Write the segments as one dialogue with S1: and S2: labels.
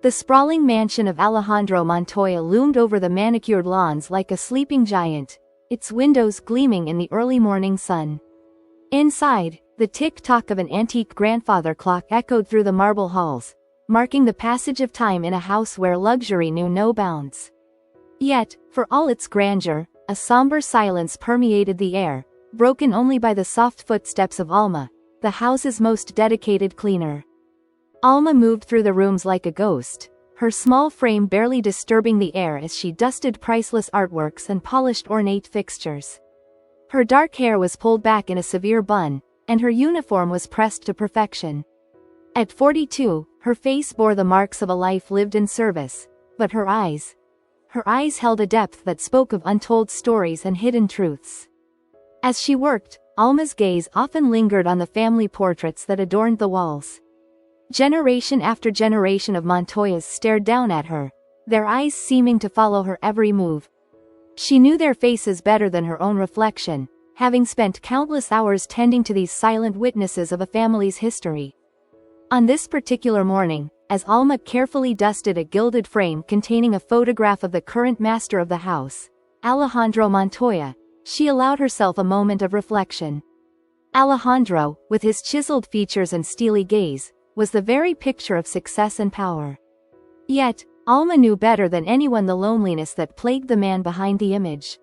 S1: The sprawling mansion of Alejandro Montoya loomed over the manicured lawns like a sleeping giant, its windows gleaming in the early morning sun. Inside, the tick-tock of an antique grandfather clock echoed through the marble halls, marking the passage of time in a house where luxury knew no bounds. Yet, for all its grandeur, a somber silence permeated the air, broken only by the soft footsteps of Alma, the house's most dedicated cleaner. Alma moved through the rooms like a ghost, her small frame barely disturbing the air as she dusted priceless artworks and polished ornate fixtures. Her dark hair was pulled back in a severe bun, and her uniform was pressed to perfection. At 42, her face bore the marks of a life lived in service, but her eyes held a depth that spoke of untold stories and hidden truths. As she worked, Alma's gaze often lingered on the family portraits that adorned the walls. Generation after generation of Montoyas stared down at her, their eyes seeming to follow her every move. She knew their faces better than her own reflection, having spent countless hours tending to these silent witnesses of a family's history. On this particular morning, as Alma carefully dusted a gilded frame containing a photograph of the current master of the house, Alejandro Montoya, she allowed herself a moment of reflection. Alejandro, with his chiseled features and steely gaze, was the very picture of success and power. Yet, Alma knew better than anyone the loneliness that plagued the man behind the image.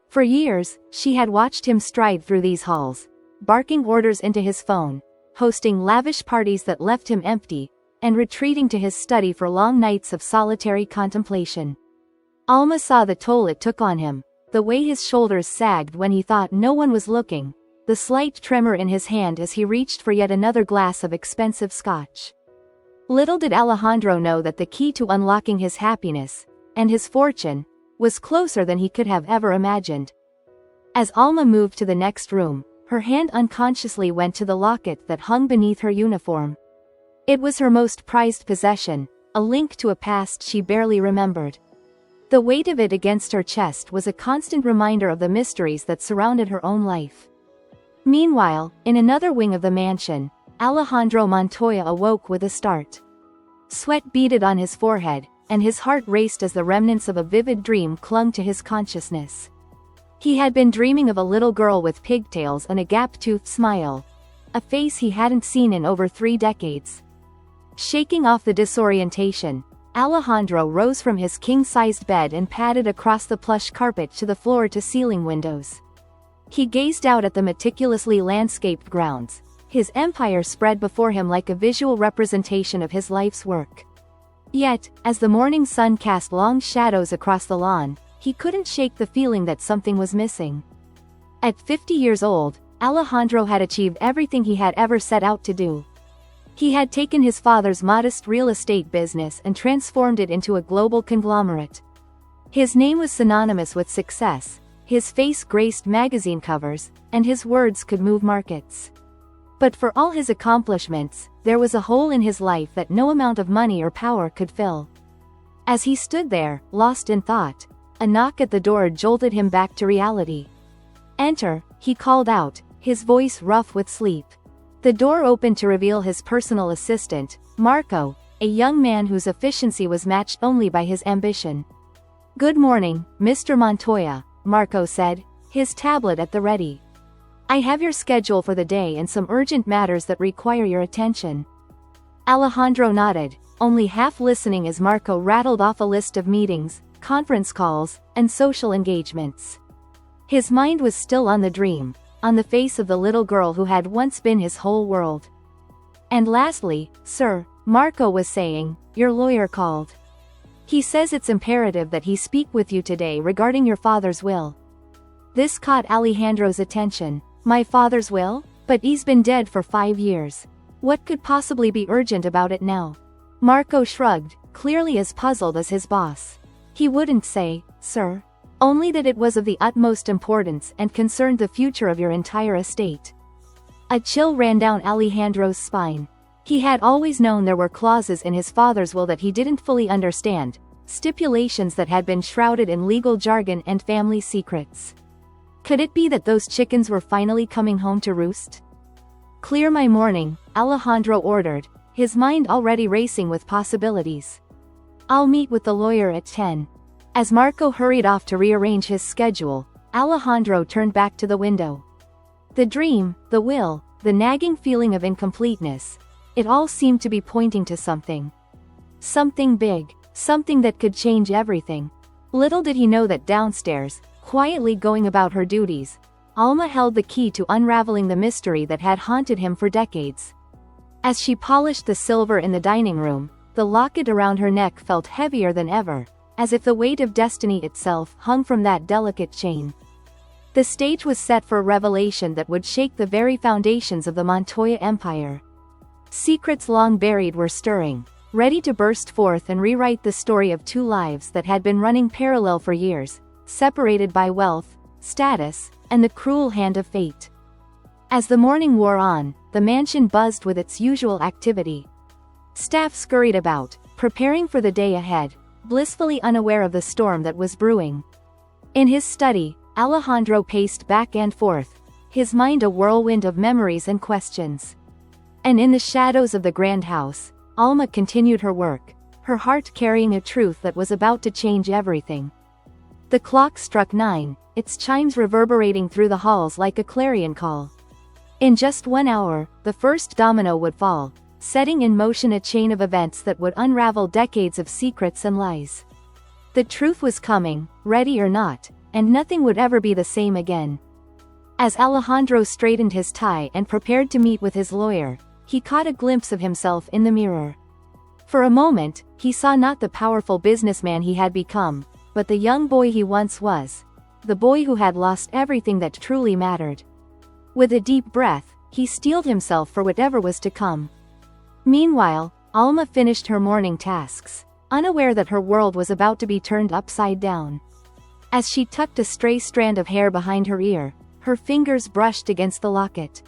S1: For years, she had watched him stride through these halls, barking orders into his phone, hosting lavish parties that left him empty, and retreating to his study for long nights of solitary contemplation. Alma saw the toll it took on him, the way his shoulders sagged when he thought no one was looking, the slight tremor in his hand as he reached for yet another glass of expensive scotch. Little did Alejandro know that the key to unlocking his happiness, and his fortune, was closer than he could have ever imagined. As Alma moved to the next room, her hand unconsciously went to the locket that hung beneath her uniform. It was her most prized possession, a link to a past she barely remembered. The weight of it against her chest was a constant reminder of the mysteries that surrounded her own life. Meanwhile, in another wing of the mansion, Alejandro Montoya awoke with a start. Sweat beaded on his forehead, and his heart raced as the remnants of a vivid dream clung to his consciousness. He had been dreaming of a little girl with pigtails and a gap-toothed smile, a face he hadn't seen in over 3 decades. Shaking off the disorientation, Alejandro rose from his king-sized bed and padded across the plush carpet to the floor-to-ceiling windows. He gazed out at the meticulously landscaped grounds, his empire spread before him like a visual representation of his life's work. Yet, as the morning sun cast long shadows across the lawn, he couldn't shake the feeling that something was missing. At 50 years old, Alejandro had achieved everything he had ever set out to do. He had taken his father's modest real estate business and transformed it into a global conglomerate. His name was synonymous with success, his face graced magazine covers, and his words could move markets. But for all his accomplishments, there was a hole in his life that no amount of money or power could fill. As he stood there, lost in thought, a knock at the door jolted him back to reality. "Enter," he called out, his voice rough with sleep. The door opened to reveal his personal assistant, Marco, a young man whose efficiency was matched only by his ambition. "Good morning, Mr. Montoya," Marco said, his tablet at the ready. "I have your schedule for the day and some urgent matters that require your attention." Alejandro nodded, only half listening as Marco rattled off a list of meetings, conference calls, and social engagements. His mind was still on the dream, on the face of the little girl who had once been his whole world. "And lastly, sir," Marco was saying, "your lawyer called. He says it's imperative that he speak with you today regarding your father's will." This caught Alejandro's attention. "My father's will? But he's been dead for 5 years. What could possibly be urgent about it now?" Marco shrugged, clearly as puzzled as his boss. "He wouldn't say, sir. Only that it was of the utmost importance and concerned the future of your entire estate." A chill ran down Alejandro's spine. He had always known there were clauses in his father's will that he didn't fully understand, stipulations that had been shrouded in legal jargon and family secrets. Could it be that those chickens were finally coming home to roost? "Clear my morning," Alejandro ordered, his mind already racing with possibilities. I'll meet with the lawyer at 10. As Marco hurried off to rearrange his schedule, Alejandro turned back to the window. The dream, the will, the nagging feeling of incompleteness, it all seemed to be pointing to something. Something big, something that could change everything. Little did he know that downstairs, quietly going about her duties, Alma held the key to unraveling the mystery that had haunted him for decades. As she polished the silver in the dining room, the locket around her neck felt heavier than ever, as if the weight of destiny itself hung from that delicate chain. The stage was set for a revelation that would shake the very foundations of the Montoya empire. Secrets long buried were stirring, ready to burst forth and rewrite the story of two lives that had been running parallel for years, separated by wealth, status, and the cruel hand of fate. As the morning wore on, the mansion buzzed with its usual activity. Staff scurried about, preparing for the day ahead, blissfully unaware of the storm that was brewing. In his study, Alejandro paced back and forth, his mind a whirlwind of memories and questions. And in the shadows of the grand house, Alma continued her work, her heart carrying a truth that was about to change everything. The clock struck 9, its chimes reverberating through the halls like a clarion call. In just 1 hour, the first domino would fall, setting in motion a chain of events that would unravel decades of secrets and lies. The truth was coming, ready or not, and nothing would ever be the same again. As Alejandro straightened his tie and prepared to meet with his lawyer, he caught a glimpse of himself in the mirror. For a moment, he saw not the powerful businessman he had become, but the young boy he once was, the boy who had lost everything that truly mattered. With a deep breath, he steeled himself for whatever was to come. Meanwhile, Alma finished her morning tasks, unaware that her world was about to be turned upside down. As she tucked a stray strand of hair behind her ear, her fingers brushed against the locket.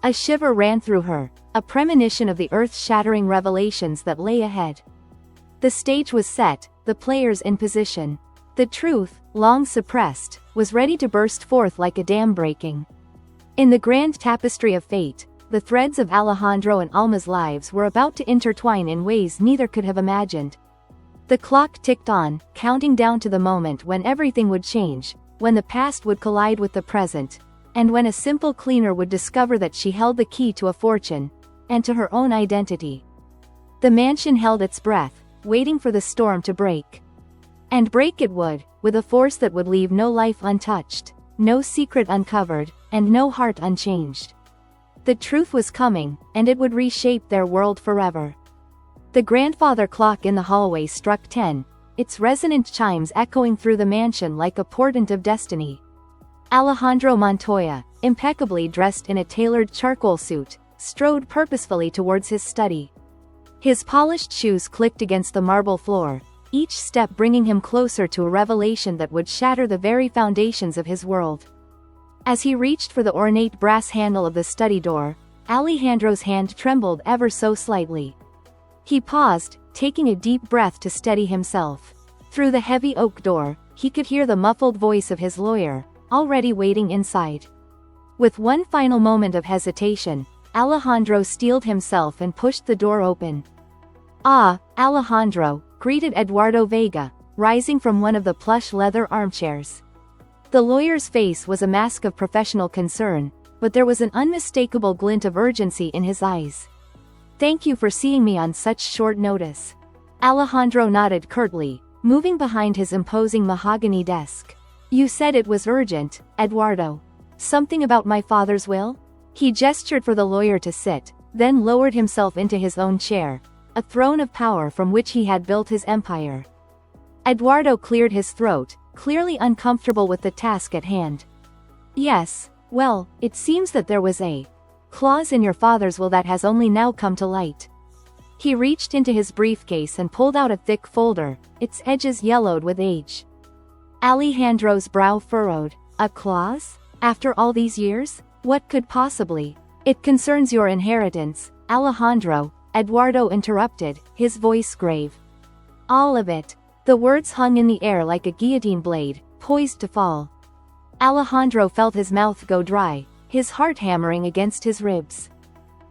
S1: A shiver ran through her, a premonition of the earth-shattering revelations that lay ahead. The stage was set, the players in position. The truth, long suppressed, was ready to burst forth like a dam breaking. In the grand tapestry of fate, the threads of Alejandro and Alma's lives were about to intertwine in ways neither could have imagined. The clock ticked on, counting down to the moment when everything would change, when the past would collide with the present, and when a simple cleaner would discover that she held the key to a fortune, and to her own identity. The mansion held its breath, waiting for the storm to break. And break it would, with a force that would leave no life untouched, no secret uncovered, and no heart unchanged. The truth was coming, and it would reshape their world forever. The grandfather clock in the hallway struck 10, its resonant chimes echoing through the mansion like a portent of destiny. Alejandro Montoya, impeccably dressed in a tailored charcoal suit, strode purposefully towards his study. His polished shoes clicked against the marble floor, each step bringing him closer to a revelation that would shatter the very foundations of his world. As he reached for the ornate brass handle of the study door, Alejandro's hand trembled ever so slightly. He paused, taking a deep breath to steady himself. Through the heavy oak door, he could hear the muffled voice of his lawyer, already waiting inside. With one final moment of hesitation, Alejandro steeled himself and pushed the door open. "Ah, Alejandro," greeted Eduardo Vega, rising from one of the plush leather armchairs. The lawyer's face was a mask of professional concern, but there was an unmistakable glint of urgency in his eyes. "Thank you for seeing me on such short notice." Alejandro nodded curtly, moving behind his imposing mahogany desk. "You said it was urgent, Eduardo. Something about my father's will?" He gestured for the lawyer to sit, then lowered himself into his own chair, a throne of power from which he had built his empire. Eduardo cleared his throat, clearly uncomfortable with the task at hand. "Yes, well, it seems that there was a clause in your father's will that has only now come to light." He reached into his briefcase and pulled out a thick folder, its edges yellowed with age. Alejandro's brow furrowed. "A clause? After all these years? What could possibly?" "It concerns your inheritance, Alejandro," Eduardo interrupted, his voice grave. "All of it." The words hung in the air like a guillotine blade, poised to fall. Alejandro felt his mouth go dry, his heart hammering against his ribs.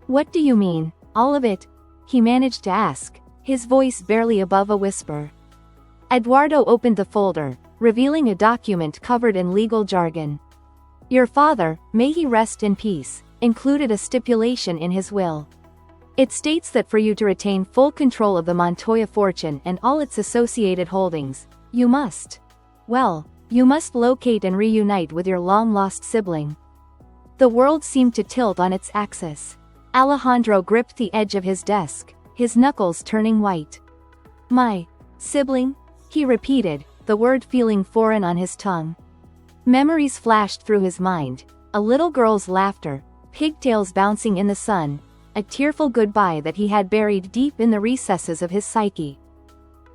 S1: "What do you mean, all of it?" he managed to ask, his voice barely above a whisper. Eduardo opened the folder, revealing a document covered in legal jargon. Your father, may he rest in peace, included a stipulation in his will. It states that for you to retain full control of the Montoya fortune and all its associated holdings, you must locate and reunite with your long-lost sibling. The world seemed to tilt on its axis. Alejandro gripped the edge of his desk, his knuckles turning white. My sibling? He repeated, the word feeling foreign on his tongue. Memories flashed through his mind, a little girl's laughter, pigtails bouncing in the sun, a tearful goodbye that he had buried deep in the recesses of his psyche.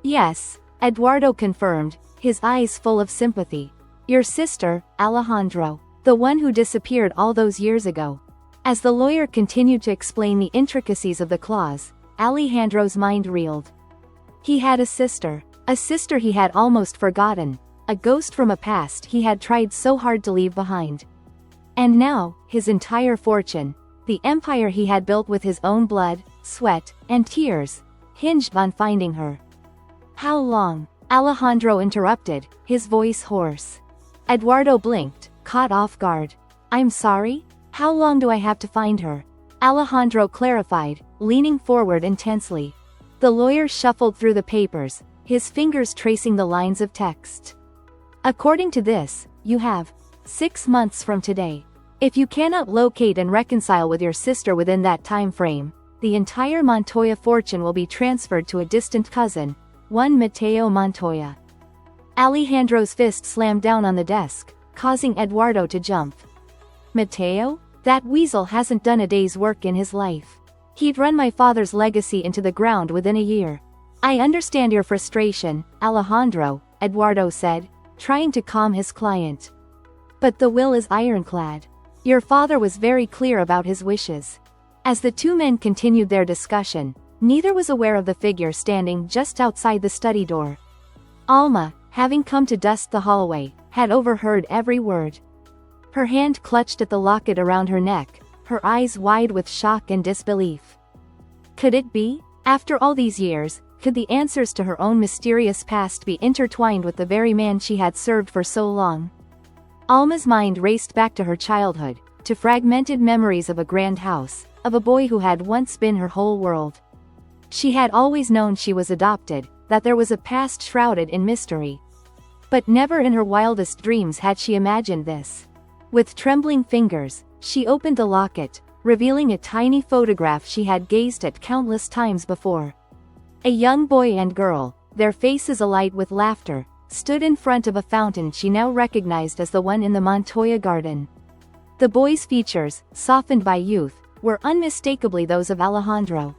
S1: Yes, Eduardo confirmed, his eyes full of sympathy. Your sister, Alejandro, the one who disappeared all those years ago. As the lawyer continued to explain the intricacies of the clause, Alejandro's mind reeled. He had a sister he had almost forgotten, a ghost from a past he had tried so hard to leave behind. And now, his entire fortune, the empire he had built with his own blood, sweat, and tears, hinged on finding her. How long? Alejandro interrupted, his voice hoarse. Eduardo blinked, caught off guard. I'm sorry? How long do I have to find her? Alejandro clarified, leaning forward intensely. The lawyer shuffled through the papers, his fingers tracing the lines of text. According to this, you have 6 months from today. If you cannot locate and reconcile with your sister within that time frame, the entire Montoya fortune will be transferred to a distant cousin, one Mateo Montoya. Alejandro's fist slammed down on the desk, causing Eduardo to jump. Mateo? That weasel hasn't done a day's work in his life. He'd run my father's legacy into the ground within a year. I understand your frustration, Alejandro, Eduardo said, trying to calm his client. But the will is ironclad. Your father was very clear about his wishes. As the two men continued their discussion, neither was aware of the figure standing just outside the study door. Alma, having come to dust the hallway, had overheard every word. Her hand clutched at the locket around her neck, her eyes wide with shock and disbelief. Could it be? After all these years, could the answers to her own mysterious past be intertwined with the very man she had served for so long? Alma's mind raced back to her childhood, to fragmented memories of a grand house, of a boy who had once been her whole world. She had always known she was adopted, that there was a past shrouded in mystery. But never in her wildest dreams had she imagined this. With trembling fingers, she opened the locket, revealing a tiny photograph she had gazed at countless times before. A young boy and girl, their faces alight with laughter, stood in front of a fountain she now recognized as the one in the Montoya garden. The boy's features, softened by youth, were unmistakably those of Alejandro.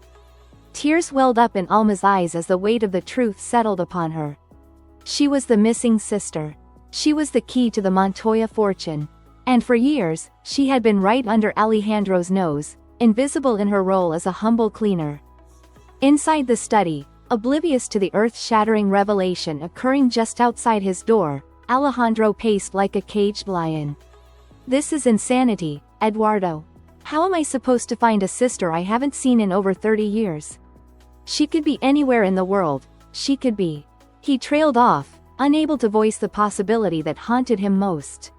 S1: Tears welled up in Alma's eyes as the weight of the truth settled upon her. She was the missing sister. She was the key to the Montoya fortune. And for years, she had been right under Alejandro's nose, invisible in her role as a humble cleaner. Inside the study, oblivious to the earth-shattering revelation occurring just outside his door, Alejandro paced like a caged lion. This is insanity, Eduardo. How am I supposed to find a sister I haven't seen in over 30 years? She could be anywhere in the world, she could be. He trailed off, unable to voice the possibility that haunted him most.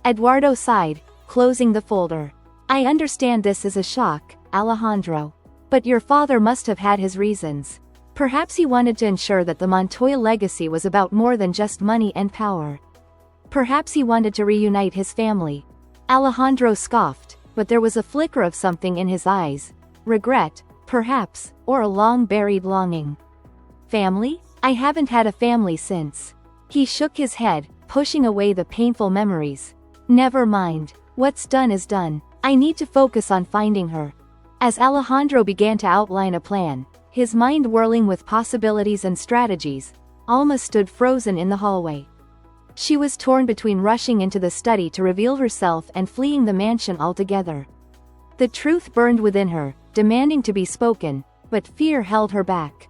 S1: Eduardo sighed, closing the folder. I understand this is a shock, Alejandro. But your father must have had his reasons. Perhaps he wanted to ensure that the Montoya legacy was about more than just money and power. Perhaps he wanted to reunite his family. Alejandro scoffed, but there was a flicker of something in his eyes. Regret, perhaps, or a long-buried longing. Family? I haven't had a family since. He shook his head, pushing away the painful memories. Never mind. What's done is done. I need to focus on finding her. As Alejandro began to outline a plan, his mind whirling with possibilities and strategies, Alma stood frozen in the hallway. She was torn between rushing into the study to reveal herself and fleeing the mansion altogether. The truth burned within her, demanding to be spoken, but fear held her back.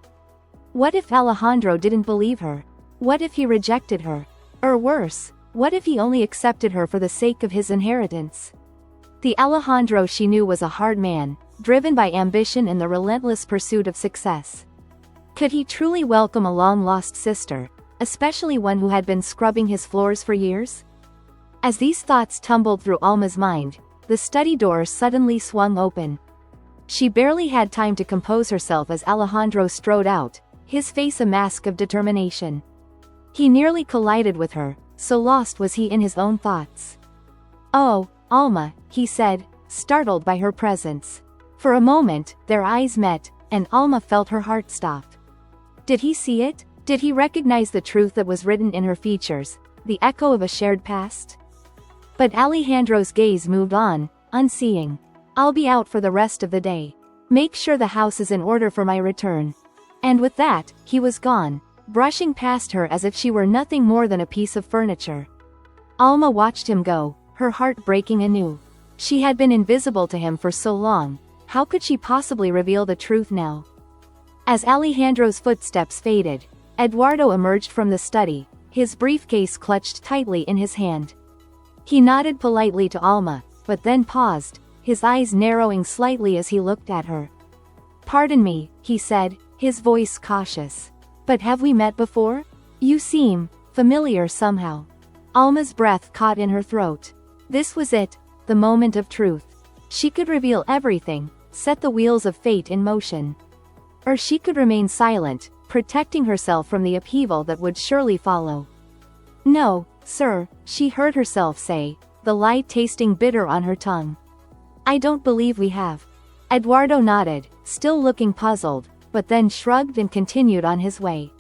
S1: What if Alejandro didn't believe her? What if he rejected her? Or worse, what if he only accepted her for the sake of his inheritance? The Alejandro she knew was a hard man, driven by ambition and the relentless pursuit of success. Could he truly welcome a long-lost sister, especially one who had been scrubbing his floors for years? As these thoughts tumbled through Alma's mind, the study door suddenly swung open. She barely had time to compose herself as Alejandro strode out, his face a mask of determination. He nearly collided with her, so lost was he in his own thoughts. "Oh, Alma," he said, startled by her presence. For a moment, their eyes met, and Alma felt her heart stop. Did he see it? Did he recognize the truth that was written in her features, the echo of a shared past? But Alejandro's gaze moved on, unseeing. "I'll be out for the rest of the day. Make sure the house is in order for my return." And with that, he was gone, brushing past her as if she were nothing more than a piece of furniture. Alma watched him go, her heart breaking anew. She had been invisible to him for so long, how could she possibly reveal the truth now? As Alejandro's footsteps faded, Eduardo emerged from the study, his briefcase clutched tightly in his hand. He nodded politely to Alma, but then paused, his eyes narrowing slightly as he looked at her. "Pardon me," he said, his voice cautious. "But have we met before? You seem familiar somehow." Alma's breath caught in her throat. This was it, the moment of truth. She could reveal everything, set the wheels of fate in motion. Or she could remain silent, protecting herself from the upheaval that would surely follow. "No, sir," she heard herself say, the lie tasting bitter on her tongue. "I don't believe we have." Eduardo nodded, still looking puzzled, but then shrugged and continued on his way.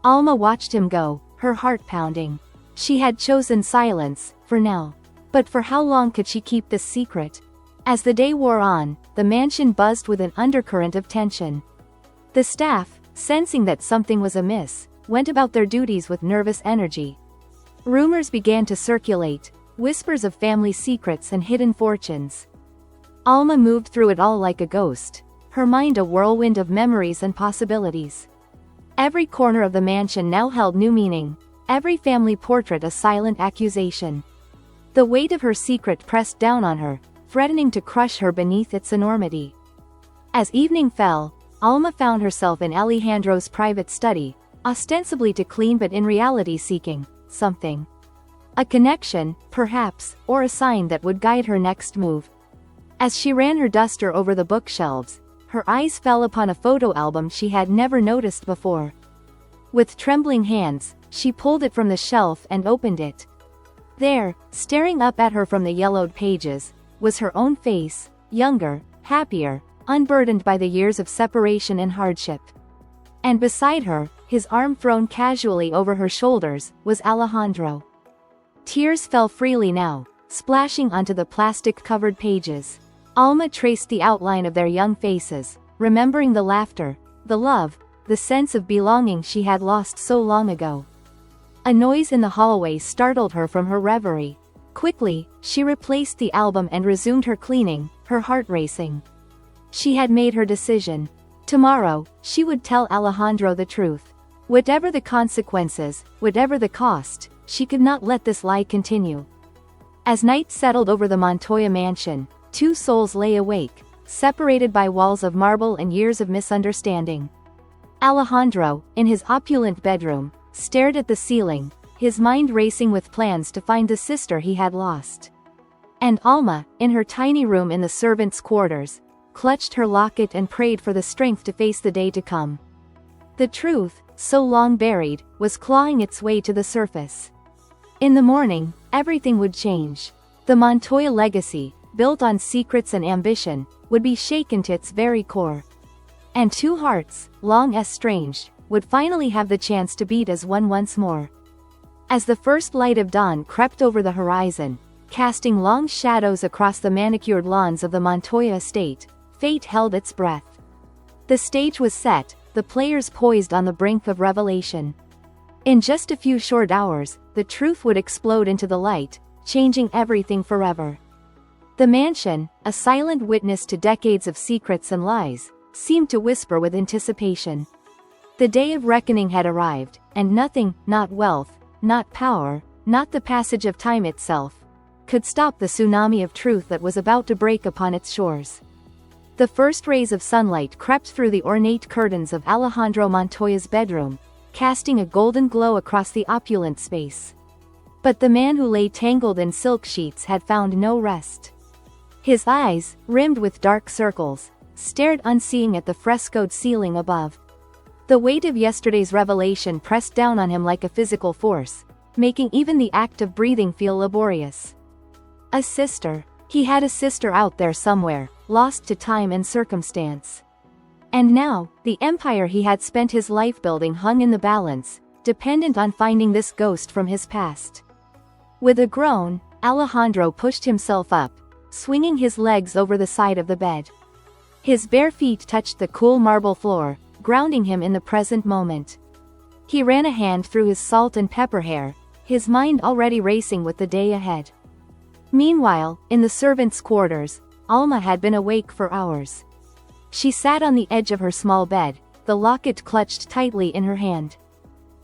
S1: Alma watched him go, her heart pounding. She had chosen silence, for now. But for how long could she keep this secret? As the day wore on, the mansion buzzed with an undercurrent of tension. The staff, sensing that something was amiss, went about their duties with nervous energy. Rumors began to circulate, whispers of family secrets and hidden fortunes. Alma moved through it all like a ghost, her mind a whirlwind of memories and possibilities. Every corner of the mansion now held new meaning, every family portrait a silent accusation. The weight of her secret pressed down on her, threatening to crush her beneath its enormity. As evening fell, Alma found herself in Alejandro's private study, ostensibly to clean but in reality seeking something. A connection, perhaps, or a sign that would guide her next move. As she ran her duster over the bookshelves, her eyes fell upon a photo album she had never noticed before. With trembling hands, she pulled it from the shelf and opened it. There, staring up at her from the yellowed pages, was her own face, younger, happier, unburdened by the years of separation and hardship. And beside her, his arm thrown casually over her shoulders, was Alejandro. Tears fell freely now, splashing onto the plastic-covered pages. Alma traced the outline of their young faces, remembering the laughter, the love, the sense of belonging she had lost so long ago. A noise in the hallway startled her from her reverie. Quickly, she replaced the album and resumed her cleaning, her heart racing. She had made her decision. Tomorrow, she would tell Alejandro the truth. Whatever the consequences, whatever the cost, she could not let this lie continue. As night settled over the Montoya mansion, two souls lay awake, separated by walls of marble and years of misunderstanding. Alejandro, in his opulent bedroom, stared at the ceiling, his mind racing with plans to find the sister he had lost. And Alma, in her tiny room in the servants' quarters, clutched her locket and prayed for the strength to face the day to come. The truth, so long buried, was clawing its way to the surface. In the morning, everything would change. The Montoya legacy, built on secrets and ambition, would be shaken to its very core. And two hearts, long estranged, would finally have the chance to beat as one once more. As the first light of dawn crept over the horizon, casting long shadows across the manicured lawns of the Montoya estate, fate held its breath. The stage was set, the players poised on the brink of revelation. In just a few short hours, the truth would explode into the light, changing everything forever. The mansion, a silent witness to decades of secrets and lies, seemed to whisper with anticipation. The day of reckoning had arrived, and nothing, not wealth, not power, not the passage of time itself, could stop the tsunami of truth that was about to break upon its shores. The first rays of sunlight crept through the ornate curtains of Alejandro Montoya's bedroom, casting a golden glow across the opulent space. But the man who lay tangled in silk sheets had found no rest. His eyes, rimmed with dark circles, stared unseeing at the frescoed ceiling above. The weight of yesterday's revelation pressed down on him like a physical force, making even the act of breathing feel laborious. A sister. He had a sister out there somewhere, lost to time and circumstance. And now, the empire he had spent his life building hung in the balance, dependent on finding this ghost from his past. With a groan, Alejandro pushed himself up, swinging his legs over the side of the bed. His bare feet touched the cool marble floor, grounding him in the present moment. He ran a hand through his salt and pepper hair, his mind already racing with the day ahead. Meanwhile, in the servants' quarters, Alma had been awake for hours. She sat on the edge of her small bed, the locket clutched tightly in her hand.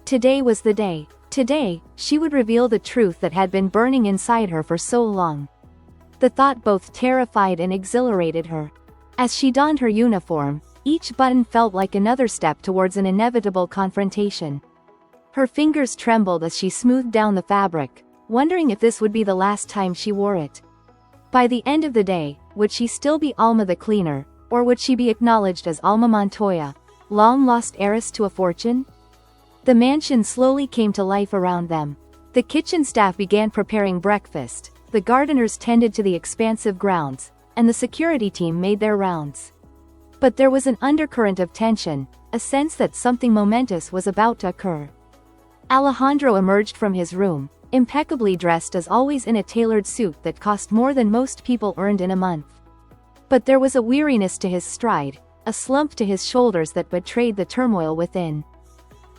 S1: Today was the day. Today, she would reveal the truth that had been burning inside her for so long. The thought both terrified and exhilarated her. As she donned her uniform, each button felt like another step towards an inevitable confrontation. Her fingers trembled as she smoothed down the fabric, wondering if this would be the last time she wore it. By the end of the day, would she still be Alma the cleaner, or would she be acknowledged as Alma Montoya, long-lost heiress to a fortune? The mansion slowly came to life around them. The kitchen staff began preparing breakfast, the gardeners tended to the expansive grounds, and the security team made their rounds. But there was an undercurrent of tension, a sense that something momentous was about to occur. Alejandro emerged from his room, impeccably dressed as always in a tailored suit that cost more than most people earned in a month. But there was a weariness to his stride, a slump to his shoulders that betrayed the turmoil within.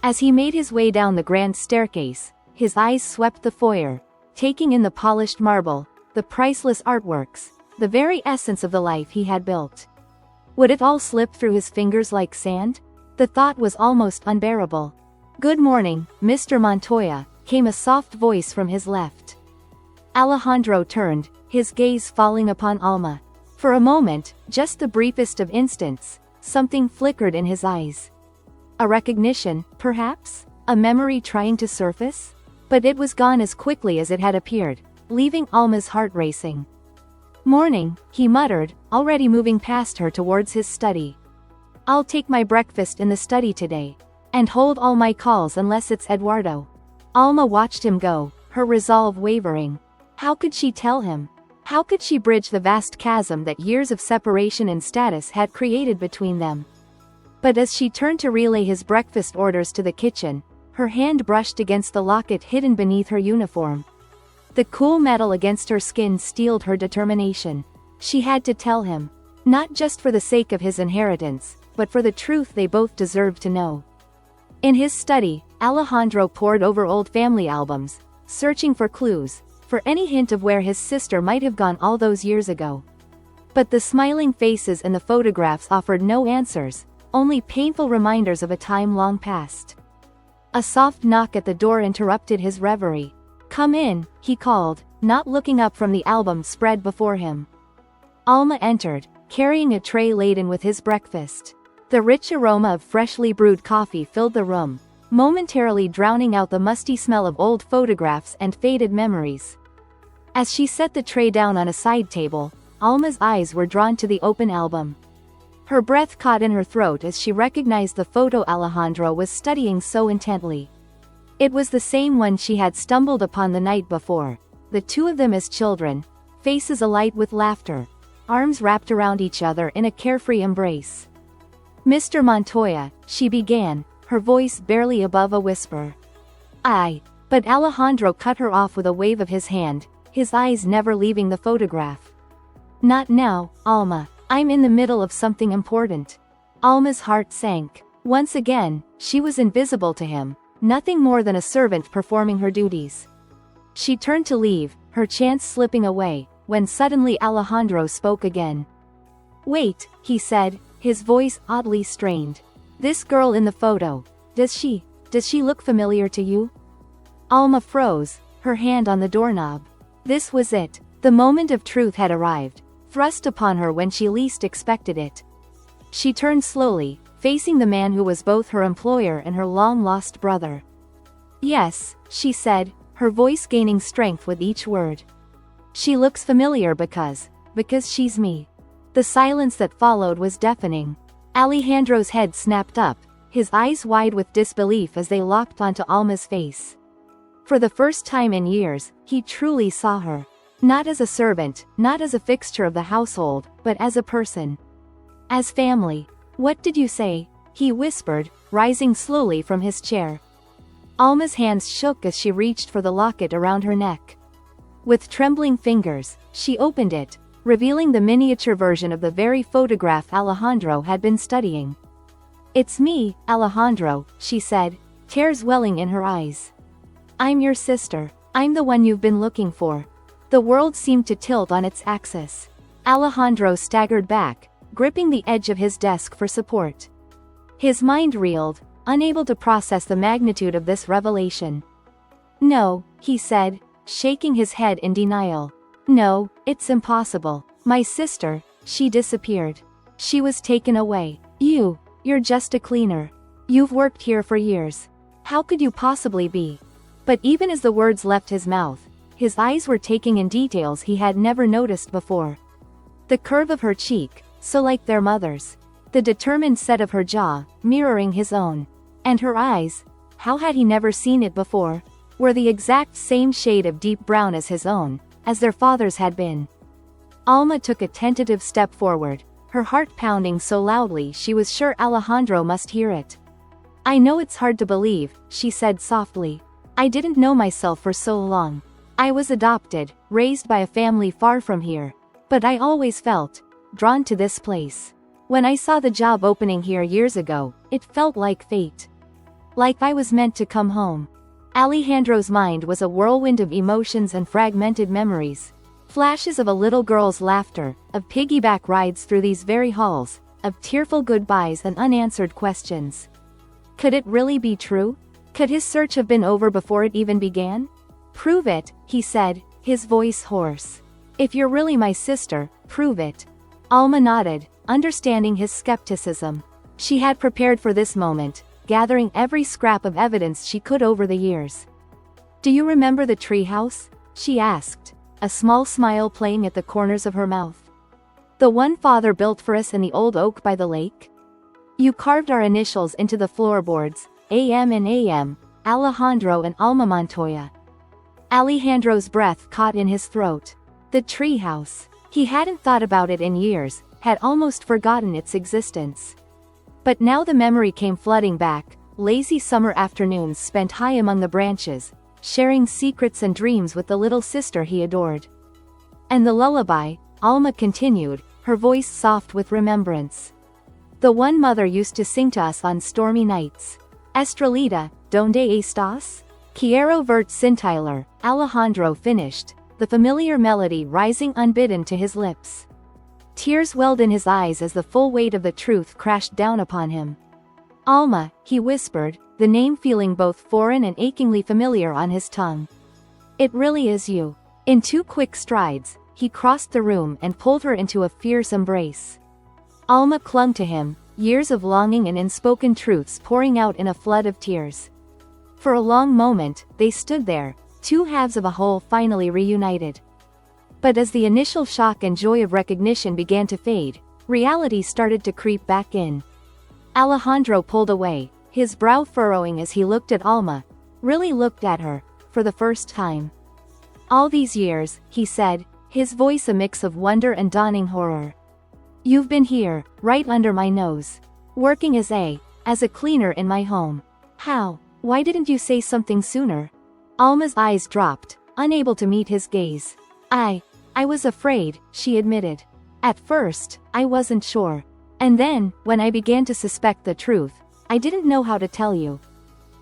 S1: As he made his way down the grand staircase, his eyes swept the foyer, taking in the polished marble, the priceless artworks, the very essence of the life he had built. Would it all slip through his fingers like sand? The thought was almost unbearable. "Good morning, Mr. Montoya," came a soft voice from his left. Alejandro turned, his gaze falling upon Alma. For a moment, just the briefest of instants, something flickered in his eyes. A recognition, perhaps? A memory trying to surface? But it was gone as quickly as it had appeared, leaving Alma's heart racing. "Morning," he muttered, already moving past her towards his study. "I'll take my breakfast in the study today. And hold all my calls unless it's Eduardo." Alma watched him go, her resolve wavering. How could she tell him? How could she bridge the vast chasm that years of separation and status had created between them? But as she turned to relay his breakfast orders to the kitchen, her hand brushed against the locket hidden beneath her uniform. The cool metal against her skin steeled her determination. She had to tell him. Not just for the sake of his inheritance, but for the truth they both deserved to know. In his study, Alejandro pored over old family albums, searching for clues, for any hint of where his sister might have gone all those years ago. But the smiling faces in the photographs offered no answers, only painful reminders of a time long past. A soft knock at the door interrupted his reverie. "Come in," he called, not looking up from the album spread before him. Alma entered, carrying a tray laden with his breakfast. The rich aroma of freshly brewed coffee filled the room, momentarily drowning out the musty smell of old photographs and faded memories. As she set the tray down on a side table, Alma's eyes were drawn to the open album. Her breath caught in her throat as she recognized the photo Alejandro was studying so intently. It was the same one she had stumbled upon the night before, the two of them as children, faces alight with laughter, arms wrapped around each other in a carefree embrace. "Mr. Montoya," she began, her voice barely above a whisper. But Alejandro cut her off with a wave of his hand, his eyes never leaving the photograph. "Not now, Alma. I'm in the middle of something important." Alma's heart sank. Once again, she was invisible to him, nothing more than a servant performing her duties. She turned to leave, her chance slipping away, when suddenly Alejandro spoke again. "Wait," he said, his voice oddly strained. "This girl in the photo, does she look familiar to you?" Alma froze, her hand on the doorknob. This was it. The moment of truth had arrived. thrust upon her when she least expected it. She turned slowly, facing the man who was both her employer and her long-lost brother. "Yes," she said, her voice gaining strength with each word. "She looks familiar because she's me." The silence that followed was deafening. Alejandro's head snapped up, his eyes wide with disbelief as they locked onto Alma's face. For the first time in years, he truly saw her. Not as a servant, not as a fixture of the household, but as a person. As family. "What did you say?" he whispered, rising slowly from his chair. Alma's hands shook as she reached for the locket around her neck. With trembling fingers, she opened it, revealing the miniature version of the very photograph Alejandro had been studying. "It's me, Alejandro," she said, tears welling in her eyes. "I'm your sister. I'm the one you've been looking for." The world seemed to tilt on its axis. Alejandro staggered back, gripping the edge of his desk for support. His mind reeled, unable to process the magnitude of this revelation. "No," he said, shaking his head in denial. "No, it's impossible. My sister, she disappeared. She was taken away. You're just a cleaner. You've worked here for years. How could you possibly be?" But even as the words left his mouth, his eyes were taking in details he had never noticed before. The curve of her cheek, so like their mother's. The determined set of her jaw, mirroring his own. And her eyes, how had he never seen it before, were the exact same shade of deep brown as his own, as their father's had been. Alma took a tentative step forward, her heart pounding so loudly she was sure Alejandro must hear it. "I know it's hard to believe," she said softly. "I didn't know myself for so long. I was adopted, raised by a family far from here. But I always felt drawn to this place. When I saw the job opening here years ago, it felt like fate. Like I was meant to come home." Alejandro's mind was a whirlwind of emotions and fragmented memories. Flashes of a little girl's laughter, of piggyback rides through these very halls, of tearful goodbyes and unanswered questions. Could it really be true? Could his search have been over before it even began? "Prove it," he said, his voice hoarse. "If you're really my sister, prove it." Alma nodded, understanding his skepticism. She had prepared for this moment, gathering every scrap of evidence she could over the years. "Do you remember the treehouse?" she asked, a small smile playing at the corners of her mouth. "The one father built for us in the old oak by the lake? You carved our initials into the floorboards, AM and AM, Alejandro and Alma Montoya." Alejandro's breath caught in his throat. The treehouse. He hadn't thought about it in years, had almost forgotten its existence. But now the memory came flooding back, lazy summer afternoons spent high among the branches, sharing secrets and dreams with the little sister he adored. "And the lullaby," Alma continued, her voice soft with remembrance. "The one mother used to sing to us on stormy nights. Estrelita, donde estás? Quiero verte cintillar," Alejandro finished, the familiar melody rising unbidden to his lips. Tears welled in his eyes as the full weight of the truth crashed down upon him. "Alma," he whispered, the name feeling both foreign and achingly familiar on his tongue. "It really is you." In 2 quick strides, he crossed the room and pulled her into a fierce embrace. Alma clung to him, years of longing and unspoken truths pouring out in a flood of tears. For a long moment, they stood there, 2 halves of a whole finally reunited. But as the initial shock and joy of recognition began to fade, reality started to creep back in. Alejandro pulled away, his brow furrowing as he looked at Alma, really looked at her, for the first time. "All these years," he said, his voice a mix of wonder and dawning horror. "You've been here, right under my nose. Working as a cleaner in my home. How? Why didn't you say something sooner?" Alma's eyes dropped, unable to meet his gaze. I was afraid," she admitted. "At first, I wasn't sure. And then, when I began to suspect the truth, I didn't know how to tell you.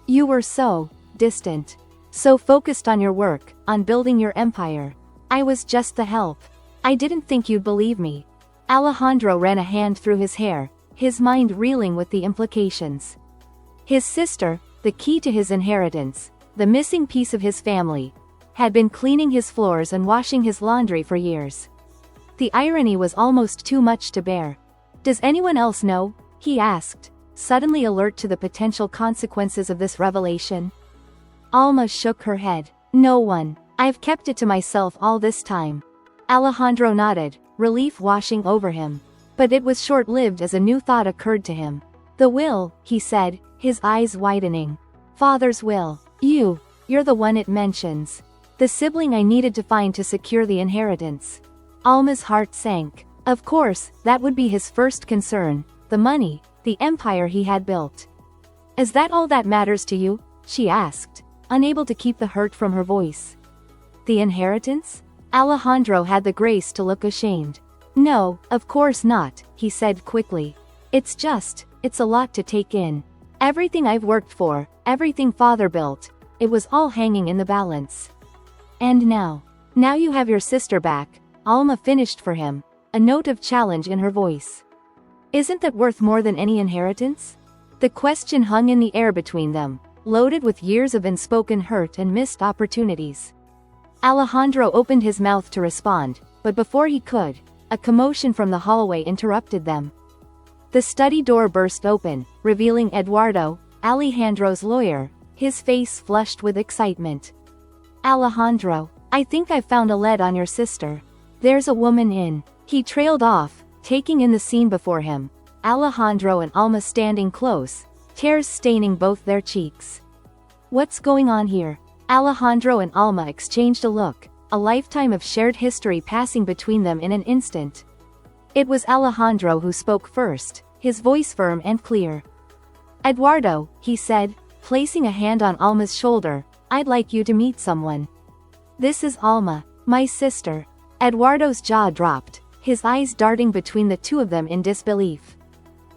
S1: You were so distant. So focused on your work, on building your empire. I was just the help. I didn't think you'd believe me." Alejandro ran a hand through his hair, his mind reeling with the implications. His sister, the key to his inheritance, the missing piece of his family, had been cleaning his floors and washing his laundry for years. The irony was almost too much to bear. "Does anyone else know?" he asked, suddenly alert to the potential consequences of this revelation. Alma shook her head. "No one. I've kept it to myself all this time." Alejandro nodded, relief washing over him. But it was short-lived as a new thought occurred to him. "The will," he said, his eyes widening. "Father's will. You're the one it mentions. The sibling I needed to find to secure the inheritance." Alma's heart sank. Of course, that would be his first concern, the money, the empire he had built. "Is that all that matters to you?" she asked, unable to keep the hurt from her voice. "The inheritance?" Alejandro had the grace to look ashamed. "No, of course not," he said quickly. It's a lot to take in. Everything I've worked for, everything father built, it was all hanging in the balance. And now you have your sister back," Alma finished for him, a note of challenge in her voice. "Isn't that worth more than any inheritance?" The question hung in the air between them, loaded with years of unspoken hurt and missed opportunities. Alejandro opened his mouth to respond, but before he could, a commotion from the hallway interrupted them. The study door burst open, revealing Eduardo, Alejandro's lawyer, his face flushed with excitement. "Alejandro, I think I've found a lead on your sister. There's a woman in." He trailed off, taking in the scene before him, Alejandro and Alma standing close, tears staining both their cheeks. "What's going on here?" Alejandro and Alma exchanged a look, a lifetime of shared history passing between them in an instant. It was Alejandro who spoke first, his voice firm and clear. "Eduardo," he said, placing a hand on Alma's shoulder, "I'd like you to meet someone. This is Alma, my sister." Eduardo's jaw dropped, his eyes darting between the two of them in disbelief.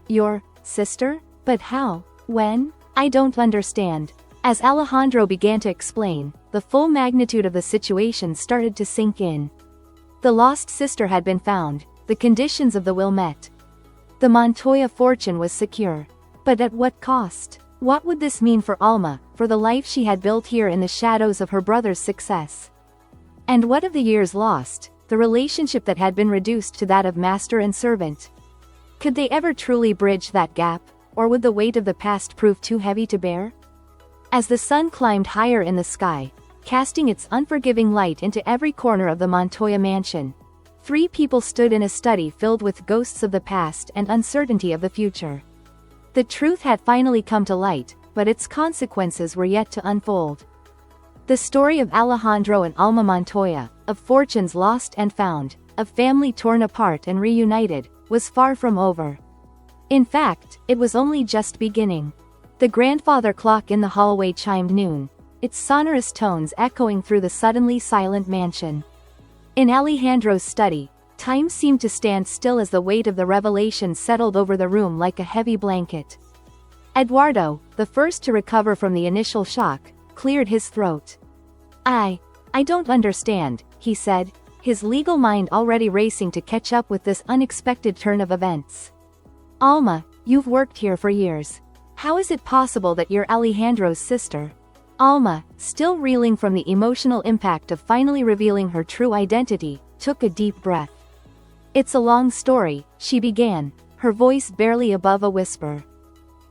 S1: "Your sister? But how? When? I don't understand." As Alejandro began to explain, the full magnitude of the situation started to sink in. The lost sister had been found, the conditions of the will met. The Montoya fortune was secure. But at what cost? What would this mean for Alma, for the life she had built here in the shadows of her brother's success? And what of the years lost, the relationship that had been reduced to that of master and servant? Could they ever truly bridge that gap, or would the weight of the past prove too heavy to bear? As the sun climbed higher in the sky, casting its unforgiving light into every corner of the Montoya mansion, 3 people stood in a study filled with ghosts of the past and uncertainty of the future. The truth had finally come to light, but its consequences were yet to unfold. The story of Alejandro and Alma Montoya, of fortunes lost and found, of family torn apart and reunited, was far from over. In fact, it was only just beginning. The grandfather clock in the hallway chimed noon, its sonorous tones echoing through the suddenly silent mansion. In Alejandro's study, time seemed to stand still as the weight of the revelation settled over the room like a heavy blanket. Eduardo, the first to recover from the initial shock, cleared his throat. I don't understand," he said, his legal mind already racing to catch up with this unexpected turn of events. "Alma, you've worked here for years. How is it possible that you're Alejandro's sister?" Alma, still reeling from the emotional impact of finally revealing her true identity, took a deep breath. "It's a long story," she began, her voice barely above a whisper.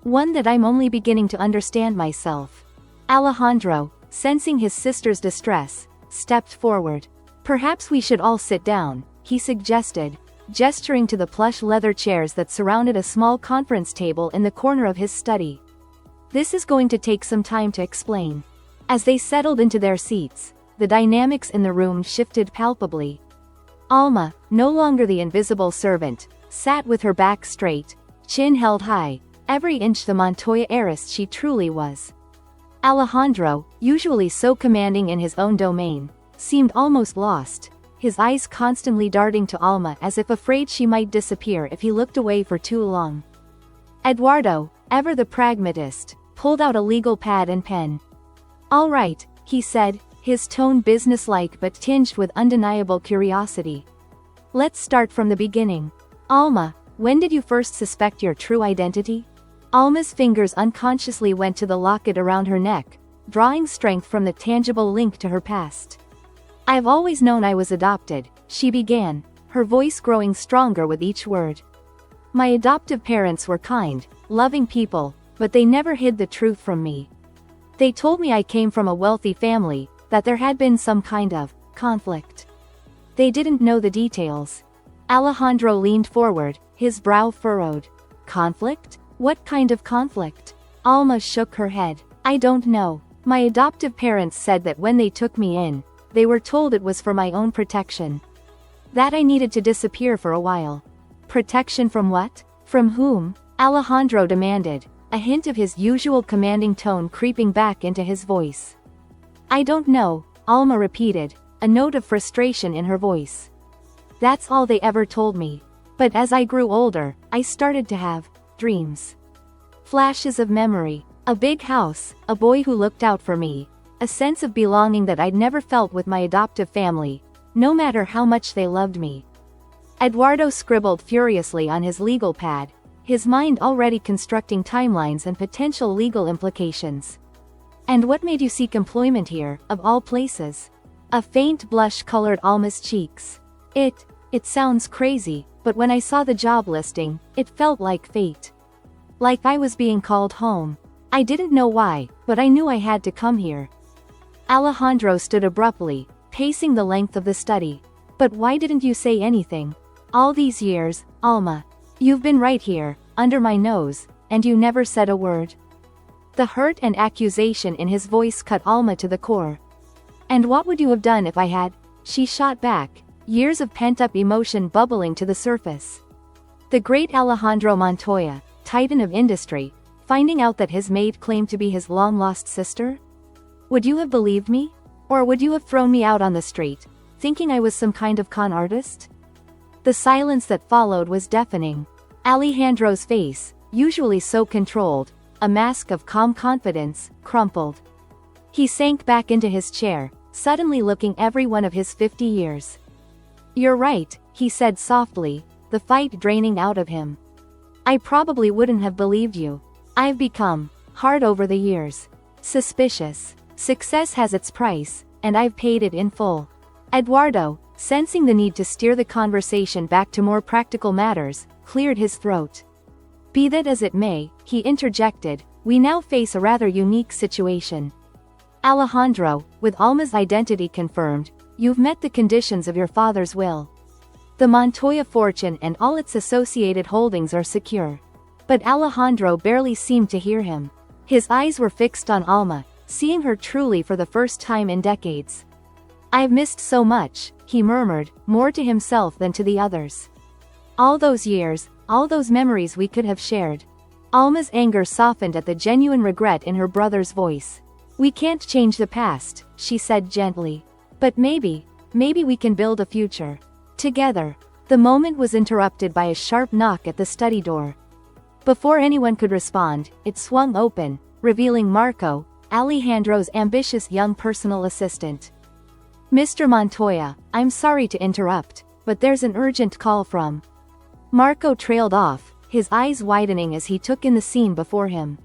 S1: "One that I'm only beginning to understand myself." Alejandro, sensing his sister's distress, stepped forward. "Perhaps we should all sit down," he suggested, gesturing to the plush leather chairs that surrounded a small conference table in the corner of his study. "This is going to take some time to explain." As they settled into their seats, the dynamics in the room shifted palpably. Alma, no longer the invisible servant, sat with her back straight, chin held high, every inch the Montoya heiress she truly was. Alejandro, usually so commanding in his own domain, seemed almost lost, his eyes constantly darting to Alma as if afraid she might disappear if he looked away for too long. Eduardo, ever the pragmatist, pulled out a legal pad and pen. "All right," he said, his tone businesslike but tinged with undeniable curiosity. "Let's start from the beginning. Alma, when did you first suspect your true identity?" Alma's fingers unconsciously went to the locket around her neck, drawing strength from the tangible link to her past. "I've always known I was adopted," she began, her voice growing stronger with each word. My adoptive parents were kind, loving people, but they never hid the truth from me. They told me I came from a wealthy family, that there had been some kind of conflict. They didn't know the details. Alejandro leaned forward, his brow furrowed. Conflict? What kind of conflict? Alma shook her head. I don't know. My adoptive parents said that when they took me in, they were told it was for my own protection. That I needed to disappear for a while. Protection from what? From whom? Alejandro demanded, a hint of his usual commanding tone creeping back into his voice. I don't know, Alma repeated, a note of frustration in her voice. That's all they ever told me. But as I grew older, I started to have dreams. Flashes of memory. A big house, a boy who looked out for me. A sense of belonging that I'd never felt with my adoptive family, no matter how much they loved me. Eduardo scribbled furiously on his legal pad, his mind already constructing timelines and potential legal implications. And what made you seek employment here, of all places? A faint blush colored Alma's cheeks. It sounds crazy, but when I saw the job listing, it felt like fate. Like I was being called home. I didn't know why, but I knew I had to come here. Alejandro stood abruptly, pacing the length of the study. But why didn't you say anything? All these years, Alma. You've been right here, under my nose, and you never said a word. The hurt and accusation in his voice cut Alma to the core. And what would you have done if I had? She shot back, years of pent-up emotion bubbling to the surface. The great Alejandro Montoya, titan of industry, finding out that his maid claimed to be his long-lost sister? Would you have believed me? Or would you have thrown me out on the street, thinking I was some kind of con artist? The silence that followed was deafening. Alejandro's face, usually so controlled, a mask of calm confidence, crumpled. He sank back into his chair, suddenly looking every one of his 50 years. You're right, he said softly, the fight draining out of him. I probably wouldn't have believed you. I've become hard over the years. Suspicious. Success has its price, and I've paid it in full. Eduardo, sensing the need to steer the conversation back to more practical matters, cleared his throat. Be that as it may, he interjected, we now face a rather unique situation. Alejandro, with Alma's identity confirmed, you've met the conditions of your father's will. The Montoya fortune and all its associated holdings are secure. But Alejandro barely seemed to hear him. His eyes were fixed on Alma, seeing her truly for the first time in decades. I've missed so much, he murmured, more to himself than to the others. All those years, all those memories we could have shared. Alma's anger softened at the genuine regret in her brother's voice. We can't change the past, she said gently. But maybe we can build a future. Together. The moment was interrupted by a sharp knock at the study door. Before anyone could respond, it swung open, revealing Marco, Alejandro's ambitious young personal assistant. Mr. Montoya, I'm sorry to interrupt, but there's an urgent call from. Marco trailed off, his eyes widening as he took in the scene before him.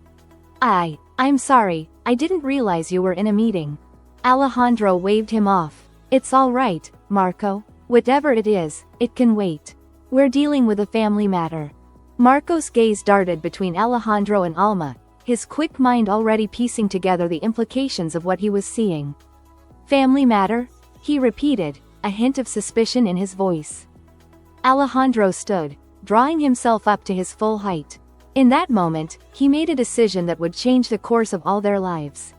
S1: I'm sorry, I didn't realize you were in a meeting. Alejandro waved him off. It's all right, Marco. Whatever it is, it can wait. We're dealing with a family matter. Marco's gaze darted between Alejandro and Alma, his quick mind already piecing together the implications of what he was seeing. Family matter? He repeated, a hint of suspicion in his voice. Alejandro stood, drawing himself up to his full height. In that moment, he made a decision that would change the course of all their lives.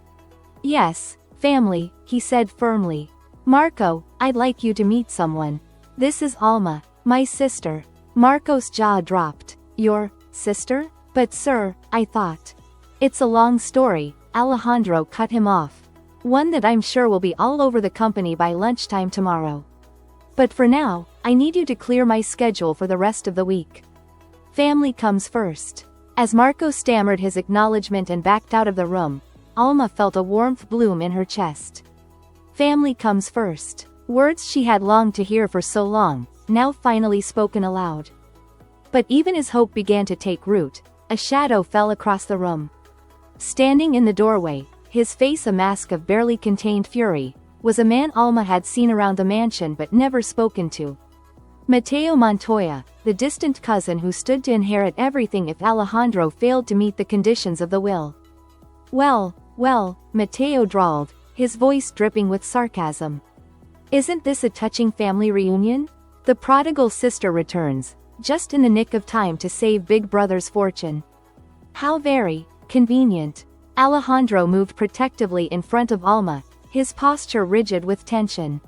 S1: Yes, family, he said firmly. Marco, I'd like you to meet someone. This is Alma, my sister. Marco's jaw dropped. Your sister? But sir, I thought. It's a long story, Alejandro cut him off. One that I'm sure will be all over the company by lunchtime tomorrow. But for now, I need you to clear my schedule for the rest of the week. Family comes first. As Marco stammered his acknowledgement and backed out of the room, Alma felt a warmth bloom in her chest. Family comes first. Words she had longed to hear for so long, now finally spoken aloud. But even as hope began to take root, a shadow fell across the room. Standing in the doorway, his face a mask of barely contained fury, was a man Alma had seen around the mansion but never spoken to. Mateo Montoya, the distant cousin who stood to inherit everything if Alejandro failed to meet the conditions of the will. Well, Mateo drawled, his voice dripping with sarcasm. Isn't this a touching family reunion? The prodigal sister returns, just in the nick of time to save Big Brother's fortune. How very convenient. Alejandro moved protectively in front of Alma, his posture rigid with tension.